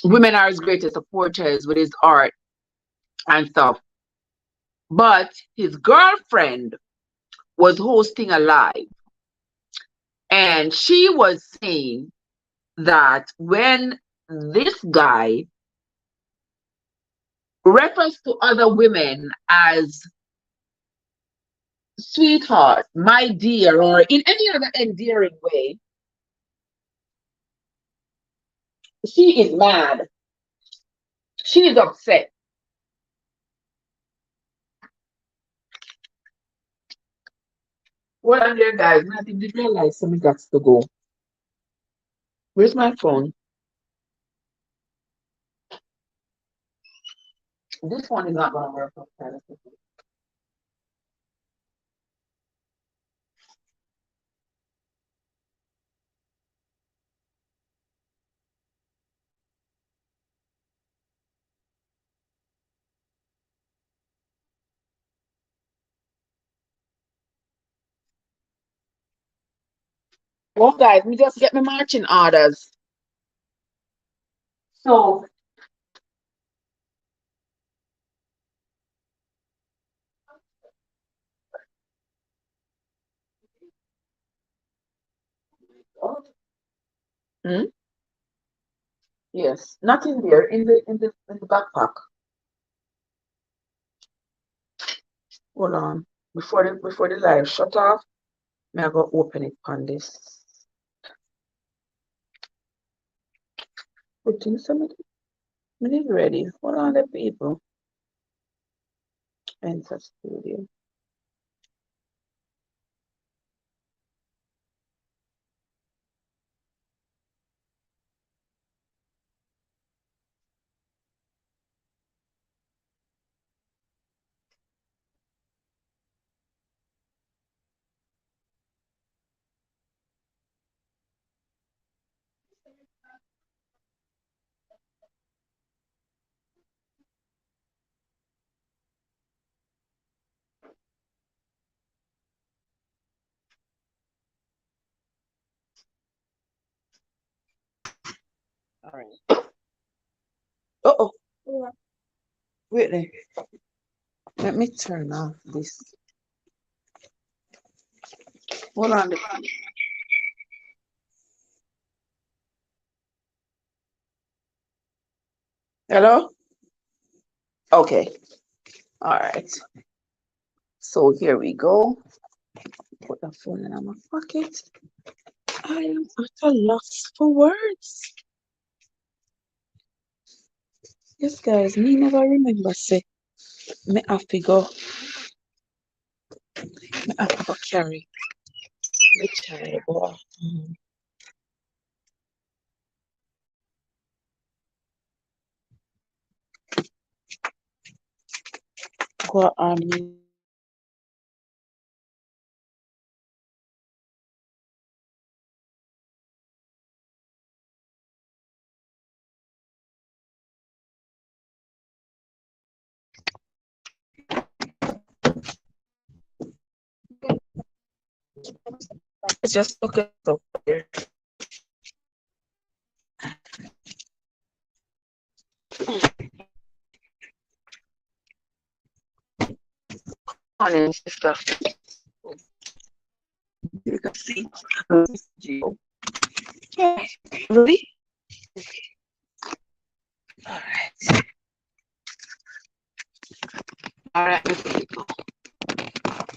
A: Women are his greatest supporters with his art and stuff. But his girlfriend was hosting a live, and she was saying that when this guy refers to other women as sweetheart, my dear, or in any other endearing way, she is mad. She is upset. Well, I'm there, guys. I didn't realize something got to go. Where's my phone? This one is not gonna work. Well, guys, me just get my marching orders. So, hmm? Yes, not in there, in the backpack. Hold on. Before the live shut off, may I go open it on this. Putting somebody. Minute ready. Hold on, the people. Enter studio. All right. Uh-oh. Wait there. Let me turn off this. Hold on. Hello? Okay. All right. So here we go. Put the phone in my pocket. I am at a loss for words. Yes, guys, me never remember say me have to go. Me have to go carry the child go it's just okay so there. Morning, sister. You can see. Okay. Ready? All right. All right, my people.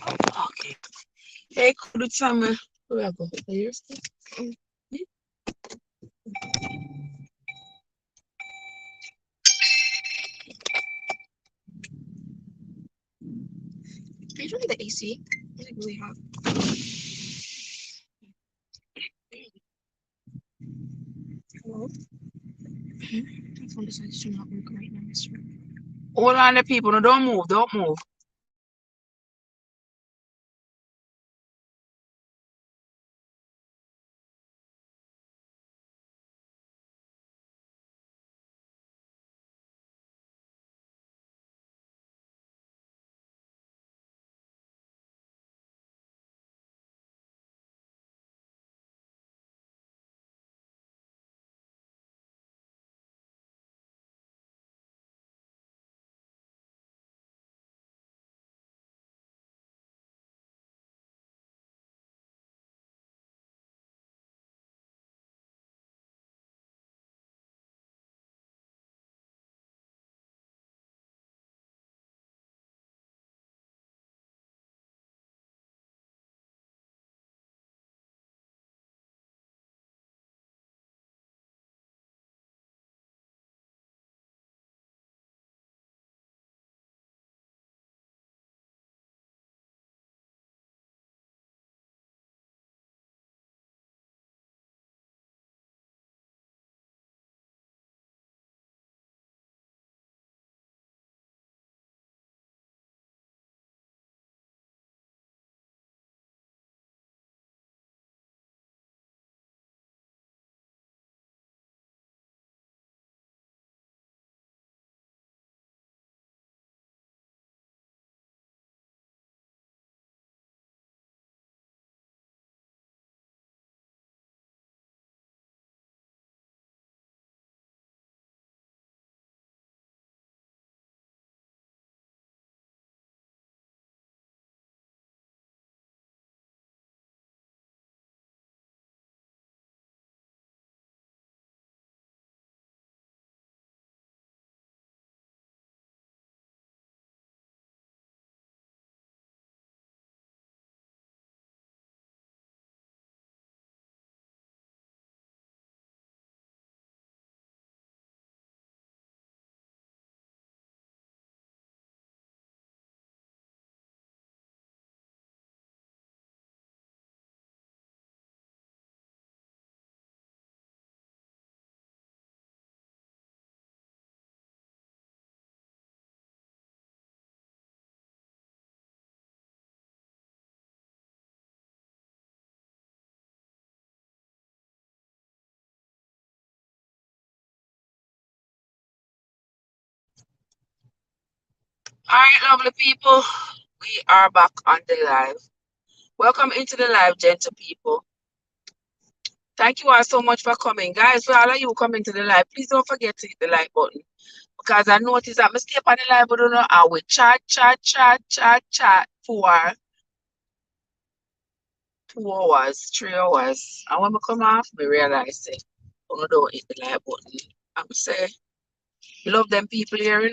A: Okay. Hey, could you tell me where I go? Here's are you running the AC? Is it really hot? Hello? My phone decides to not work right now, Mr. Hold on, the people. No, don't move. Don't move.
B: All right, lovely people. We are back on the live. Welcome into the live, gentle people. Thank you all so much for coming. Guys, for all of you coming to the live, please don't forget to hit the like button. Because I noticed that I stay on the live, but don't know how we chat for 2 hours, 3 hours. And when we come off, we realize it. Oh, don't hit the like button. I'm say, love them people here,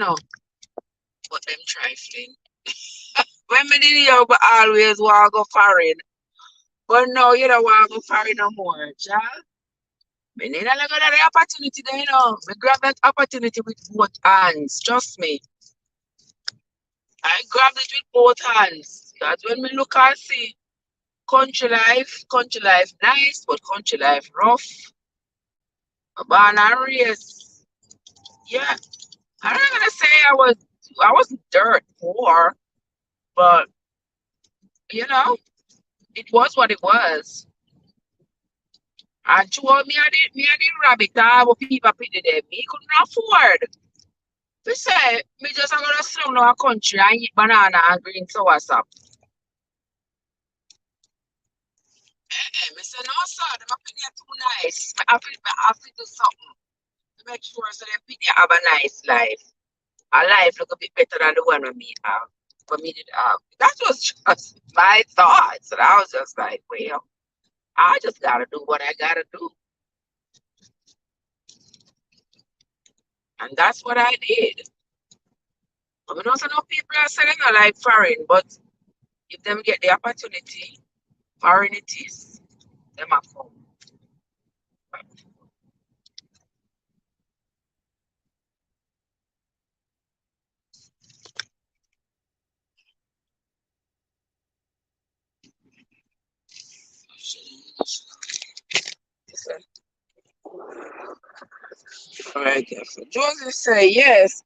B: but them trifling. When me did here, but always want to go foreign. But no, you don't want to go foreign no more, child. Me need a look at the opportunity there. Me grab that opportunity with both hands. Trust me. I grabbed it with both hands. Because when me look and see country life nice, but country life rough. Born and raised. Yeah. I'm not gonna say I wasn't dirt poor, but you know, it was what it was. And to me I did rabbit but people pity them. Me couldn't afford. We say me just a gonna slum down a country and eat banana and green soursop. Me say no sir, them opinion too nice. I have to do something to make sure so them people have a nice life. A life look a bit better than the one that me have. For me did have. That was just my thoughts. And I was just like, well, I just gotta do what I gotta do. And that's what I did. I mean also know people are selling a like foreign, but if them get the opportunity, foreign it is. Them a come. Alright, so Joseph say yes,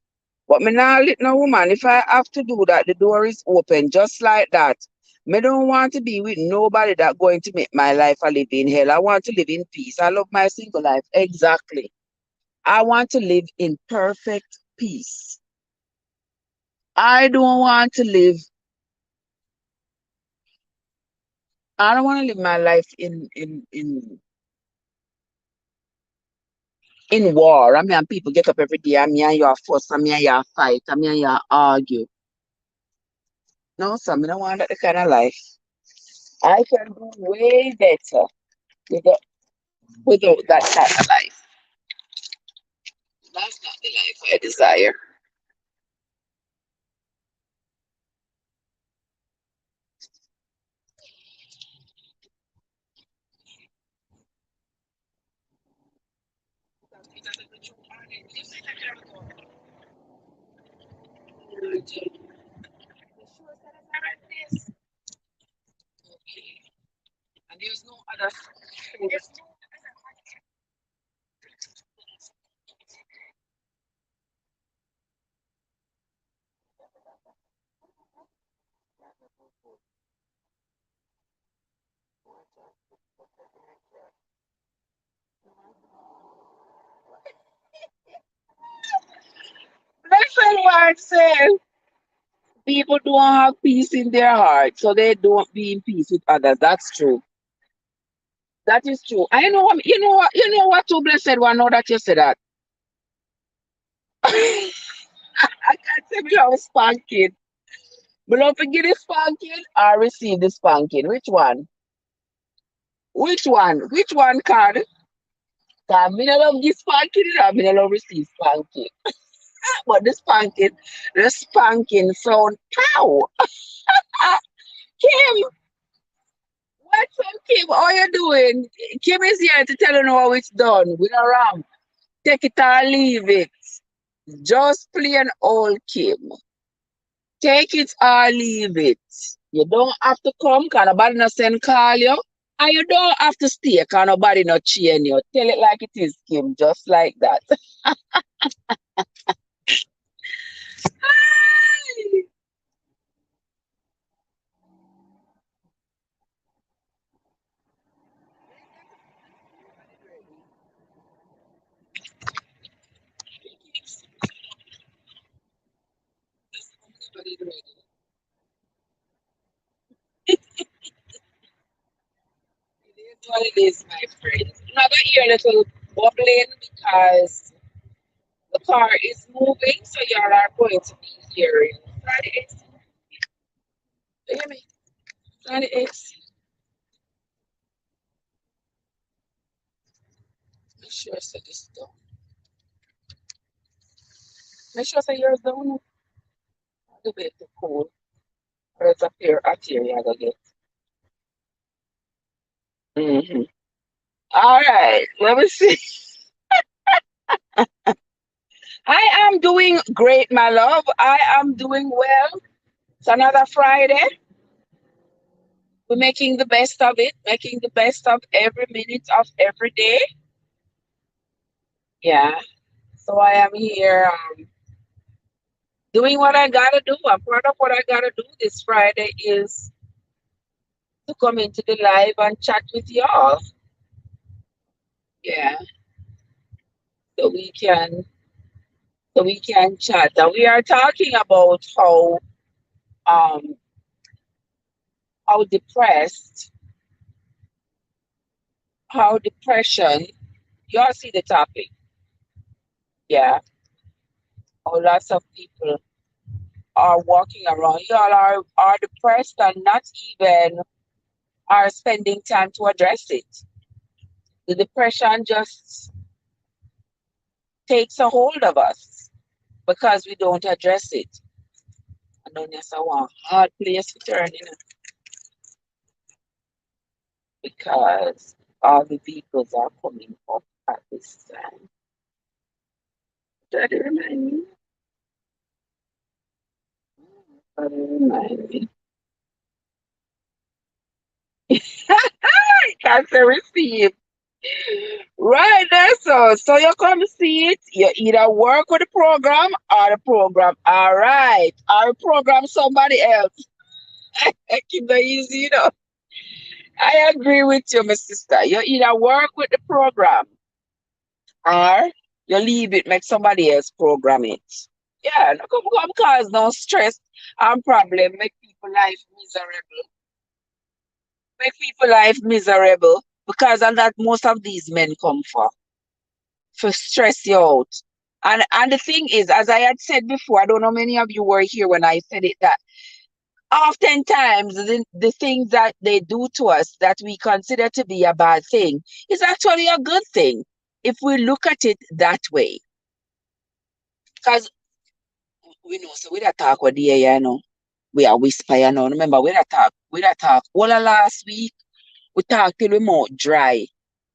B: but me not let no woman. If I have to do that, the door is open just like that. Me don't want to be with nobody that going to make my life a living hell. I want to live in peace. I love my single life. Exactly. I want to live in perfect peace. I don't want to live. I don't want to live my life in war. I mean, and people get up every day. I mean, and you fuss. I mean, and you fight. I mean, and you argue. No, sir, I don't want that kind of life. I can do way better without, without that kind of life. That's not the life I desire. And there's no other. That's what I'm saying. People don't have peace in their heart, so they don't be in peace with others. That's true. That is true. I know what you know what too blessed one know that you said that. I can't say me love spanking. Me love to give the spanking or receive the spanking. Which one? Which one? Which one card? Cause me no love give spanking and me no love receive spanking. But the spanking sound pow. Ah, Kim, what's up, Kim? How you doing? Kim is here to tell you how it's done. We are wrong. Take it or leave it. Just plain old Kim. Take it or leave it. You don't have to come, cause nobody no send call you. And you don't have to stay, cause nobody no chain you. Tell it like it is, Kim, just like that. what it is, my friends. Another hear a little bubbling because the car is moving, so y'all are going to be hearing Friday AC. You hear me? Friday AC. Make sure I set this down. Make sure I say yours down. A little bit too cool. Or it's up here, I gotta get. Mm-hmm. All right, let me see. I am doing great, my love. I am doing well. It's another Friday. We're making the best of it, making the best of every minute of every day. Yeah. So I am here doing what I gotta do. And part of what I gotta do this Friday is to come into the live and chat with y'all. Yeah. So we can chat. And we are talking about um how depressed, how depression, y'all see the topic. Yeah. How lots of people are walking around. Y'all are depressed and not even are spending time to address it. The depression just takes a hold of us because we don't address it. And then yes, I want hard place to turn in because all the vehicles are coming up at this time. That remind me. That remind me. I can't say receive. Right there, so you come see it. You either work with the program or the program. All right, or program somebody else. Keep that easy, you know. I agree with you, my sister. You either work with the program or you leave it, make somebody else program it. Yeah, no come cause no stress and problem, make people life miserable. Make people life miserable because and that most of these men come for stress you out. And the thing is, as I had said before, I don't know many of you were here when I said it that oftentimes the things that they do to us that we consider to be a bad thing is actually a good thing if we look at it that way. Because we know, so we that talk with the you know, we are whisper, you know. Remember, we that talk all of last week, we talk till we mouth dry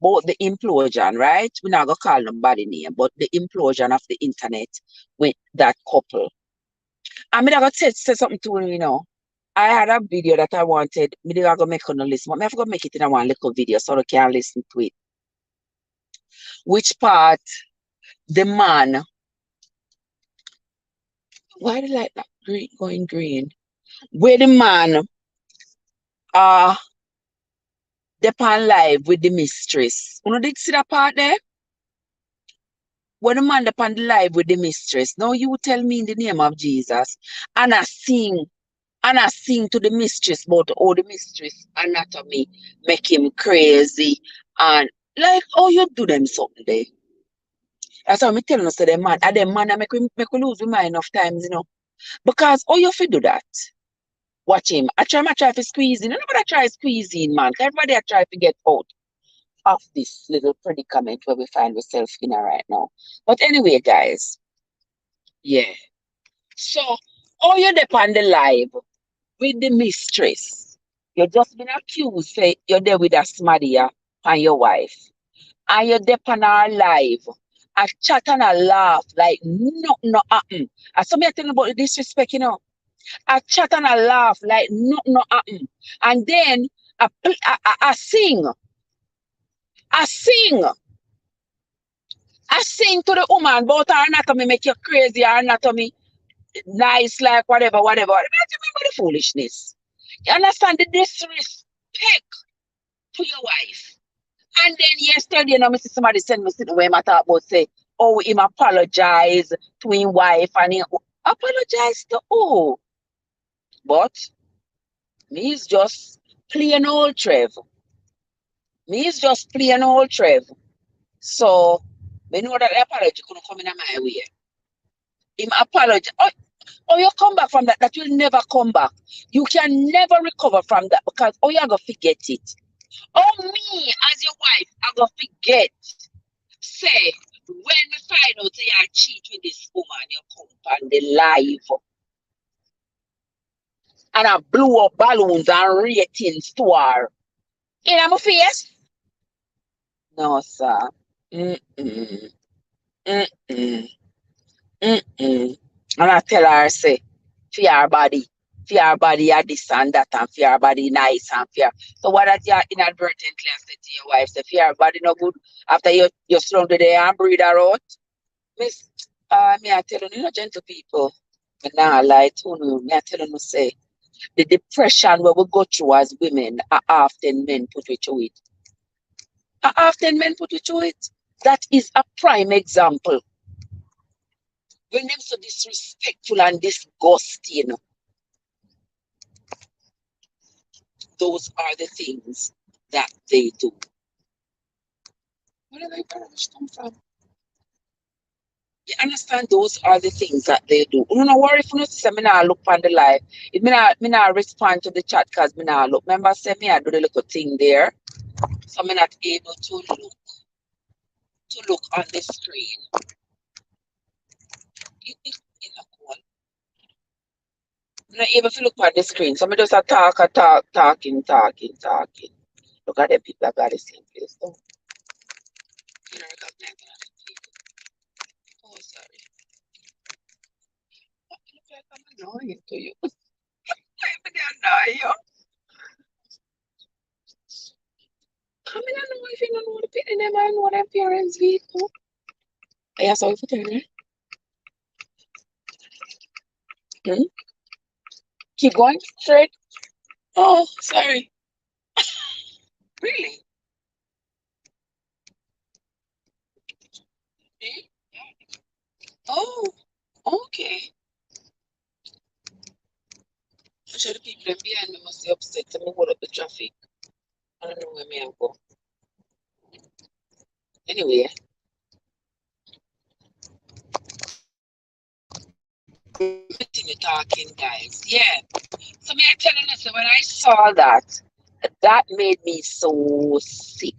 B: about the implosion, right? We're not gonna call nobody name, but the implosion of the internet with that couple. I mean, I got say something to you, you know. I had a video that I wanted. Me did I go make on the list, but I forgot make it in a one little video so they can listen to it. Which part the man? Why did like that green going green? Where the man uh depend live with the mistress. You know, did see that part there? When the man depend live with the mistress. Now you tell me in the name of Jesus, and I sing to the mistress about all the mistress anatomy make him crazy and like oh you do them something there. That's how me telling us that them man, and them man make we lose we mind enough times, you know. Because oh you fit do that. Watch him. I try to squeeze in. Nobody try squeeze in, man. Everybody I try to get out of this little predicament where we find ourselves in right now. But anyway, guys, yeah. So oh you depend the live with the mistress. You just been accused, say you're there with a smaddy and your wife. And you're there on our live. I chat and I laugh like no happen. And somebody tell me about the disrespect, you know. I chat and I laugh like no happen. And then I sing. I sing. I sing to the woman about her anatomy make you crazy, her anatomy nice, like whatever. I remember the foolishness. You understand the disrespect to your wife. And then yesterday, you know, me see somebody send me something where I talk about say, oh, him apologize to his wife and he apologize to who? But me is just plain old Trev. Me is just plain old Trev. So, me know that the apology couldn't come in my way. Him apology. Oh, you come back from that. That will never come back. You can never recover from that because you are going to forget it. Oh, me as your wife, I go forget. Say, when we find out you are cheat with this woman, you come on the live and I blew up balloons and ratings to her. In my face? No, sir. Mm-mm. Mm-mm. Mm-mm. And I tell her, say, for your body are this and that, and for your body nice and for your... So what that you inadvertently have said to your wife, say, for your body no good, after you surrounded there and breathe her out? Miss, me I tell you, gentle people, but now I lie to you, me I tell you, say, the depression where we go through as women are often men put we through it. Are often men put we through it. That is a prime example. When them so disrespectful and disgusting, those are the things that they do. Where did my parents come from? You understand? Those are the things that they do. You don't worry if you say me not look on the live. If me not respond to the chat because me not look. Remember, say me I do the little thing there, so me not able to look on the screen. I'm not able to look on the screen, so me just a talking. Look at the people that got the same place. Oh, you don't recognize other people. Oh, sorry. What look like I'm annoying to you? I'm annoying you. I mean, I don't know if you don't know the people, them I know their parents' vehicle. Yeah, sorry for telling you. Hmm? Keep going straight. Oh, sorry. Really? Eh? Oh, okay. I'm sure the people them behind me must be upset. So me hold up the traffic. I don't know where me I go. Anyway, continue talking, guys. Yeah. So me I telling you, so when I saw that, that made me so sick.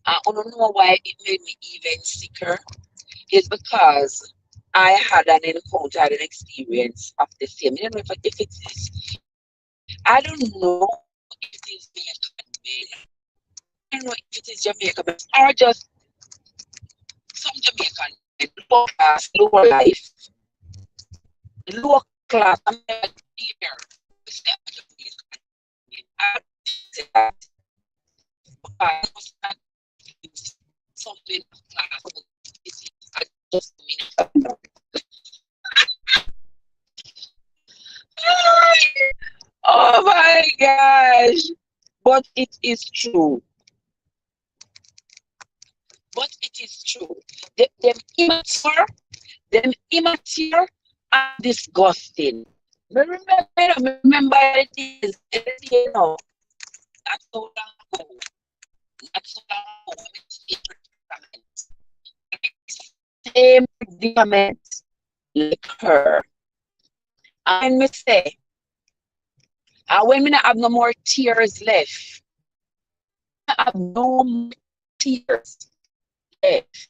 B: I don't know why it made me even sicker. Is because I had an encounter, had an experience of the same. I don't know if it is, I don't know if it is Jamaican men. I don't know if it is Jamaican men or just some Jamaican men, low class, lower life, lower class. I mean, here, we say Jamaican men. I don't say that because most of something of class. I just mean, oh my gosh. But it is true. But it is true. Them immature and disgusting. Remember the days, you know, not so long ago, not so long ago, same predicament like her. And me say, and when me not have no more tears left, I have no more tears left.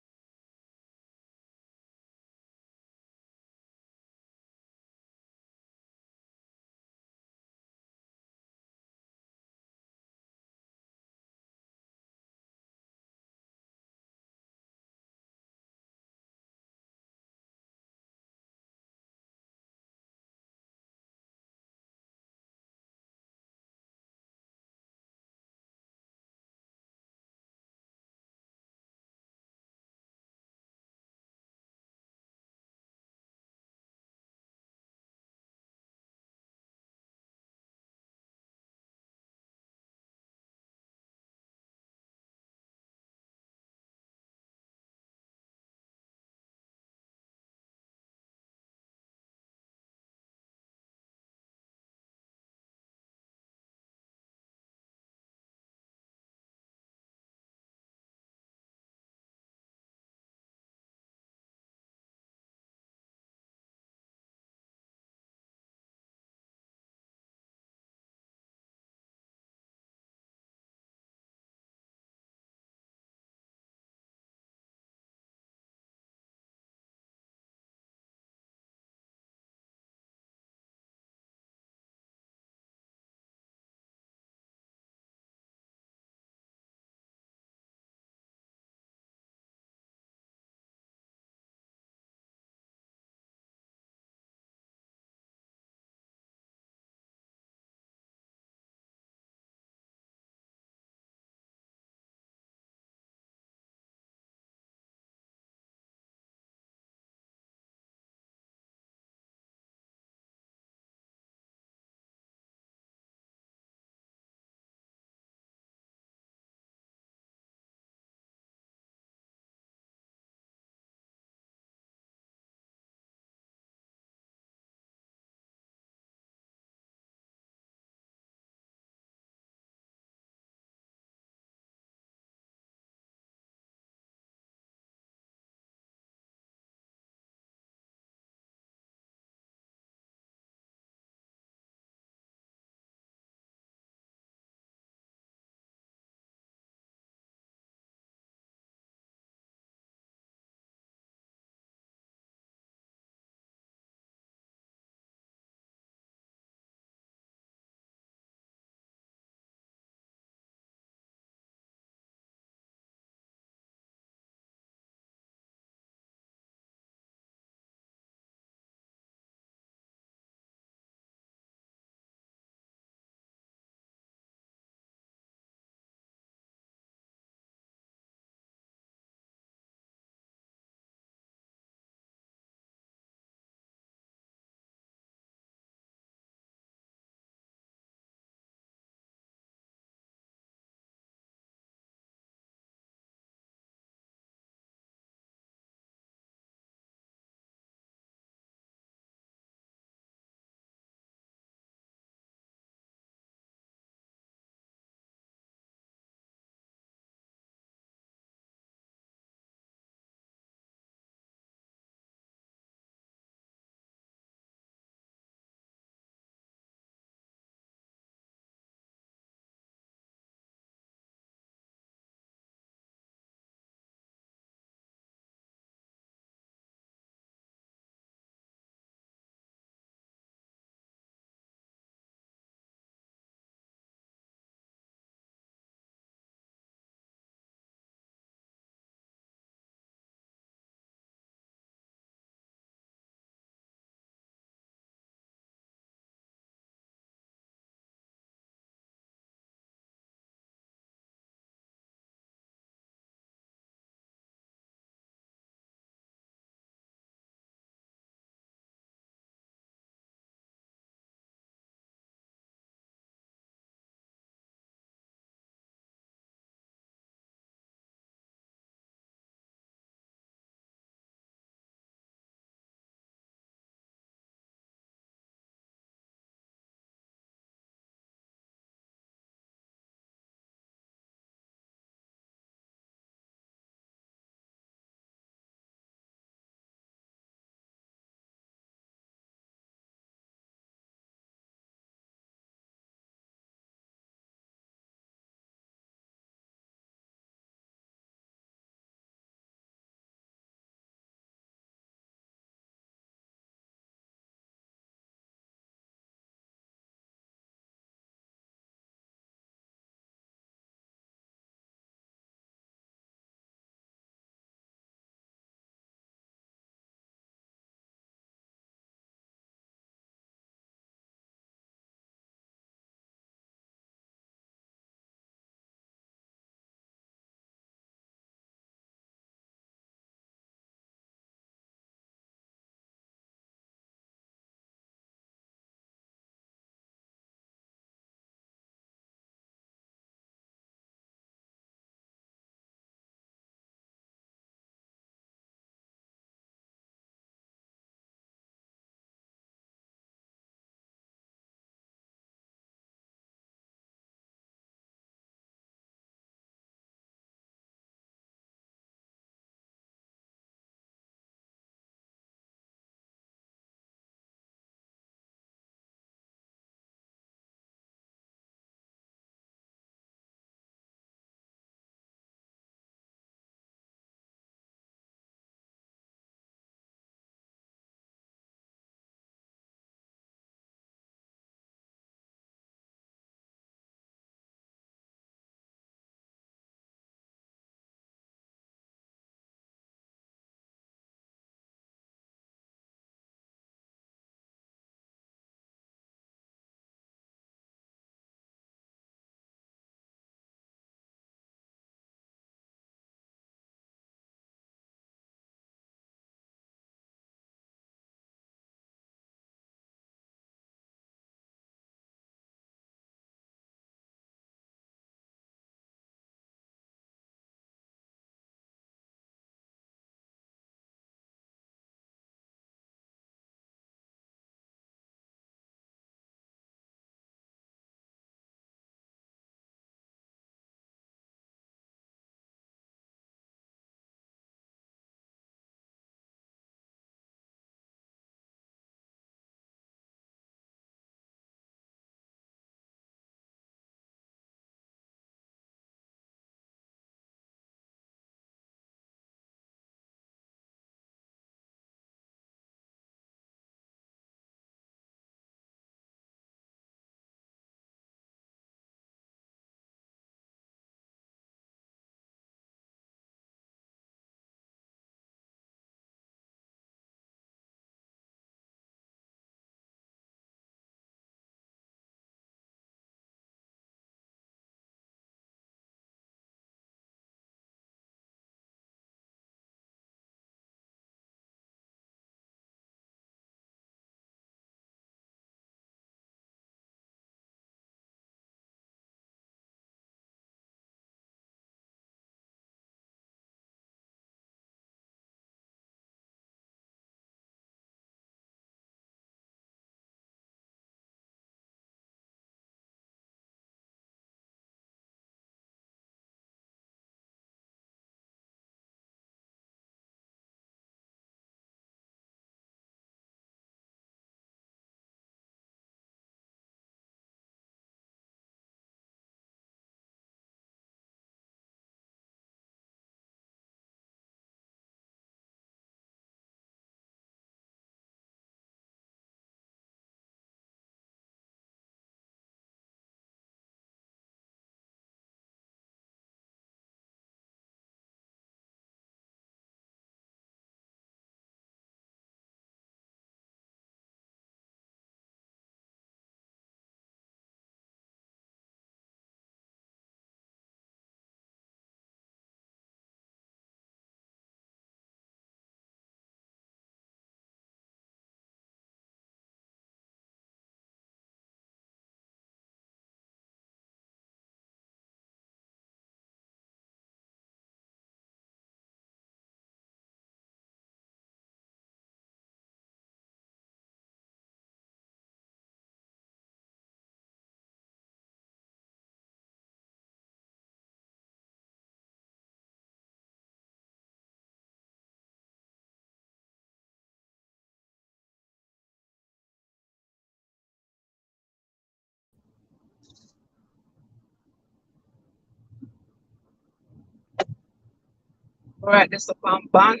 B: Alright, this up on band.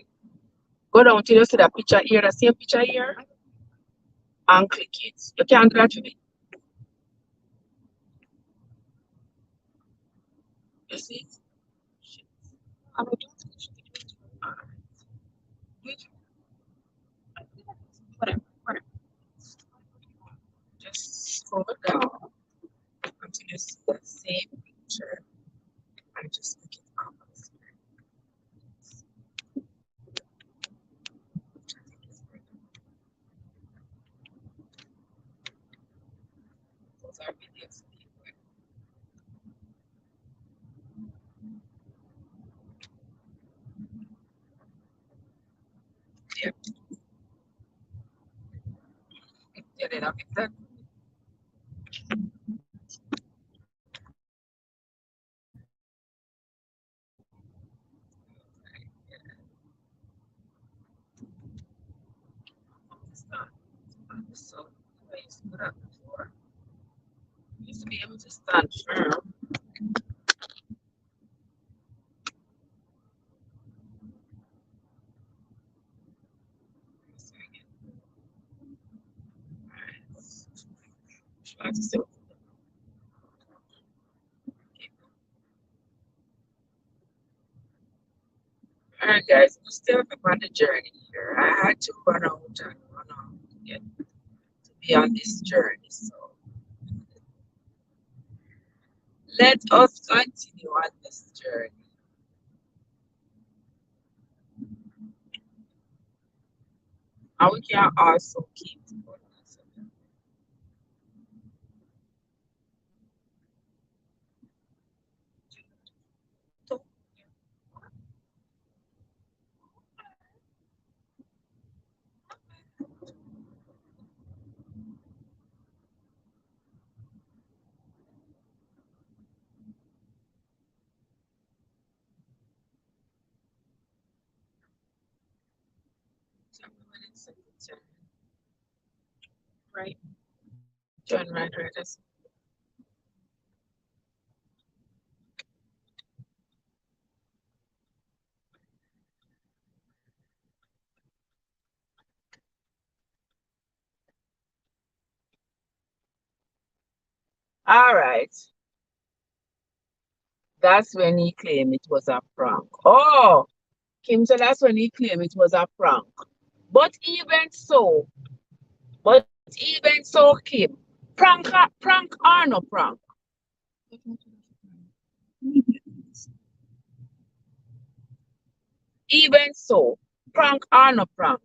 B: Go down till you see that picture here, the same picture here, and click it. You can't do that with it. You see it? Shit. I will do it. Alright. Wait. Whatever. Whatever. Just scroll down until you see the same picture and just click it up on the screen. Those are videos. Yeah. Yeah, then I'll get that. So I used to put up before. I used to be able to stand firm. Try to still. Alright, guys, we're still on the journey here. I had to run out and run out to get to be on this journey. So let us continue on this journey. And we can also keep going. Right. Turn right, right. All right. That's when he claimed it was a prank. Oh, Kim said that's when he claimed it was a prank. But even so, Kim, prank or no prank? Even so, prank or no prank?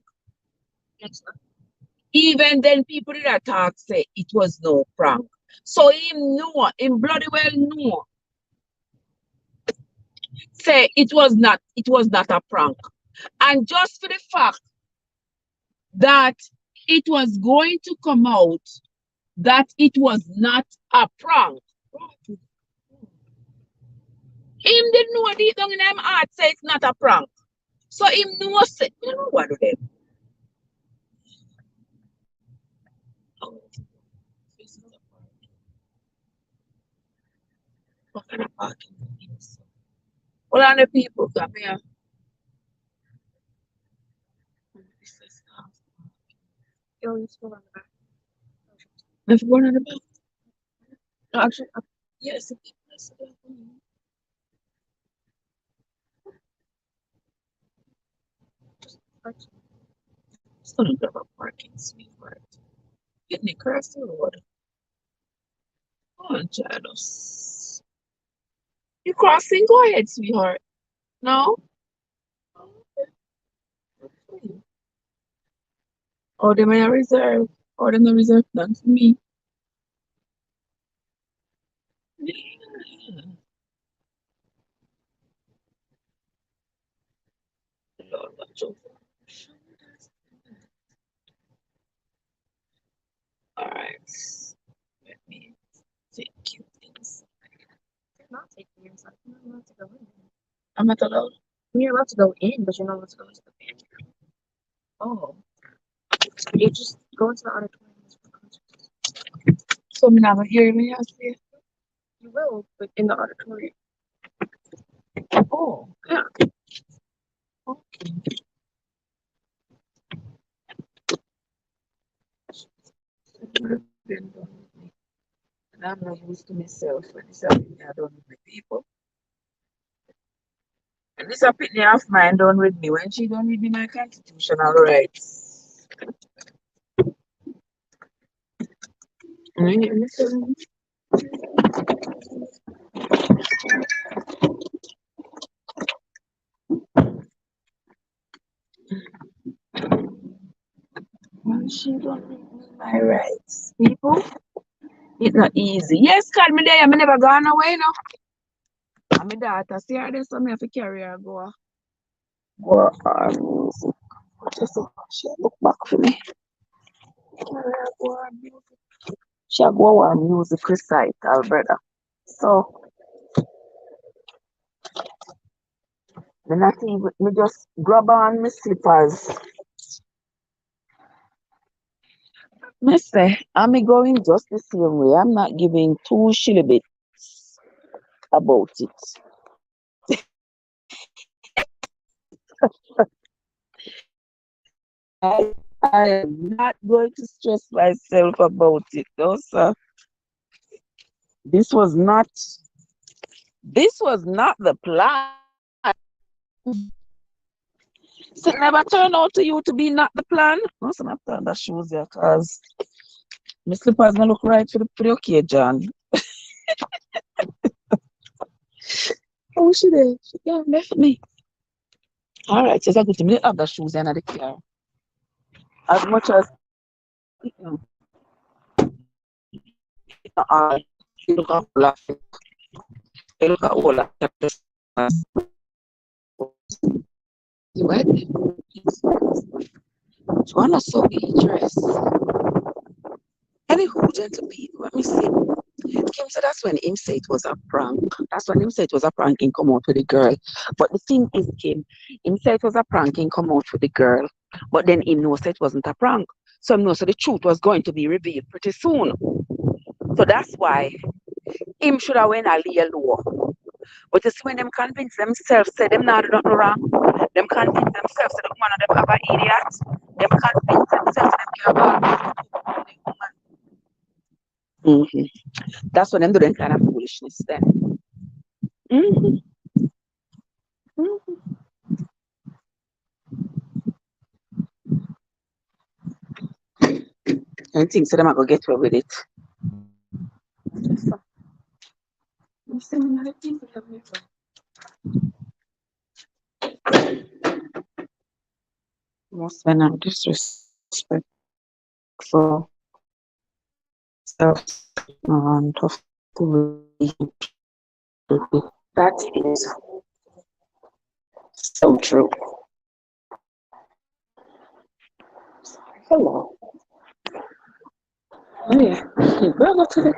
B: Even then, people did attack say it was no prank. So him bloody well knew, say it was not a prank. And just for the fact that it was going to come out that it was not a prank. Him didn't know deep down in him heart say it's not a prank. So him know say, you know what do them? Oh, this is a prank. What kind of parking is? Well, on the people come here. Yo, you still on the back. If you going on the back. No, actually, yes, it's gonna grab a parking, sweetheart. Getting across the road. Oh, jealous. You crossing? Go ahead, sweetheart. No? Oh, they may reserve. Or they may reserve none for me. Yeah. Lord, watch over. Alright. Let me take you inside. You're not taking me inside. You're not allowed to go in. I'm not allowed. You're allowed to go in, but you're not allowed to go into the pantry. Oh. You just go into the auditorium. So I'm not hear me ask you. You will, but in the auditorium. Oh, yeah. Been done with me. And I'm not used to myself when this happening I done with my people. And this happening of mine done with me when she done with me my constitutional rights. Listen, when she done with me my rights, people. It's not easy. Yes, call me there. I'm never gone away now. And my daughter see her there, so me have to carry her go music. Just so she look back for me. Carry her go on music. She go on music recital, brother. So then I think me just grab on my slippers. Me say, I'm going just the same way. I'm not giving two shillibits about it. I am not going to stress myself about it. No, sir. This was not this was not the plan. So it never turned out to you to be not the plan. No, so I'm putting that shoes there because my slippers not look right for the occasion. Oh, she there. She can't left me. All right, so it's a good thing. Me have the shoes in the car. As much as I look at all of it. I look at all of it. You right there. Joanna saw me dress. Anywho, gentle people, let me see. Kim said that's when him said it was a prank. That's when him said it was a prank and come out with the girl. But the thing is, Kim, him said it was a prank and come out with the girl. But then him know said it wasn't a prank. So him know so the truth was going to be revealed pretty soon. So that's why him should have went a little low. But it's when them convince themselves say them not do nothing wrong. Them convince themselves that the one of them have an idiot. Them convince themselves that them can't mm-hmm. That's when them do them kind of foolishness then. Mm-hmm. Mm-hmm. And think so them are gonna get away with it. Most men are disrespectful, self-ignorant of the that is so true. Hello. Oh yeah. Go to the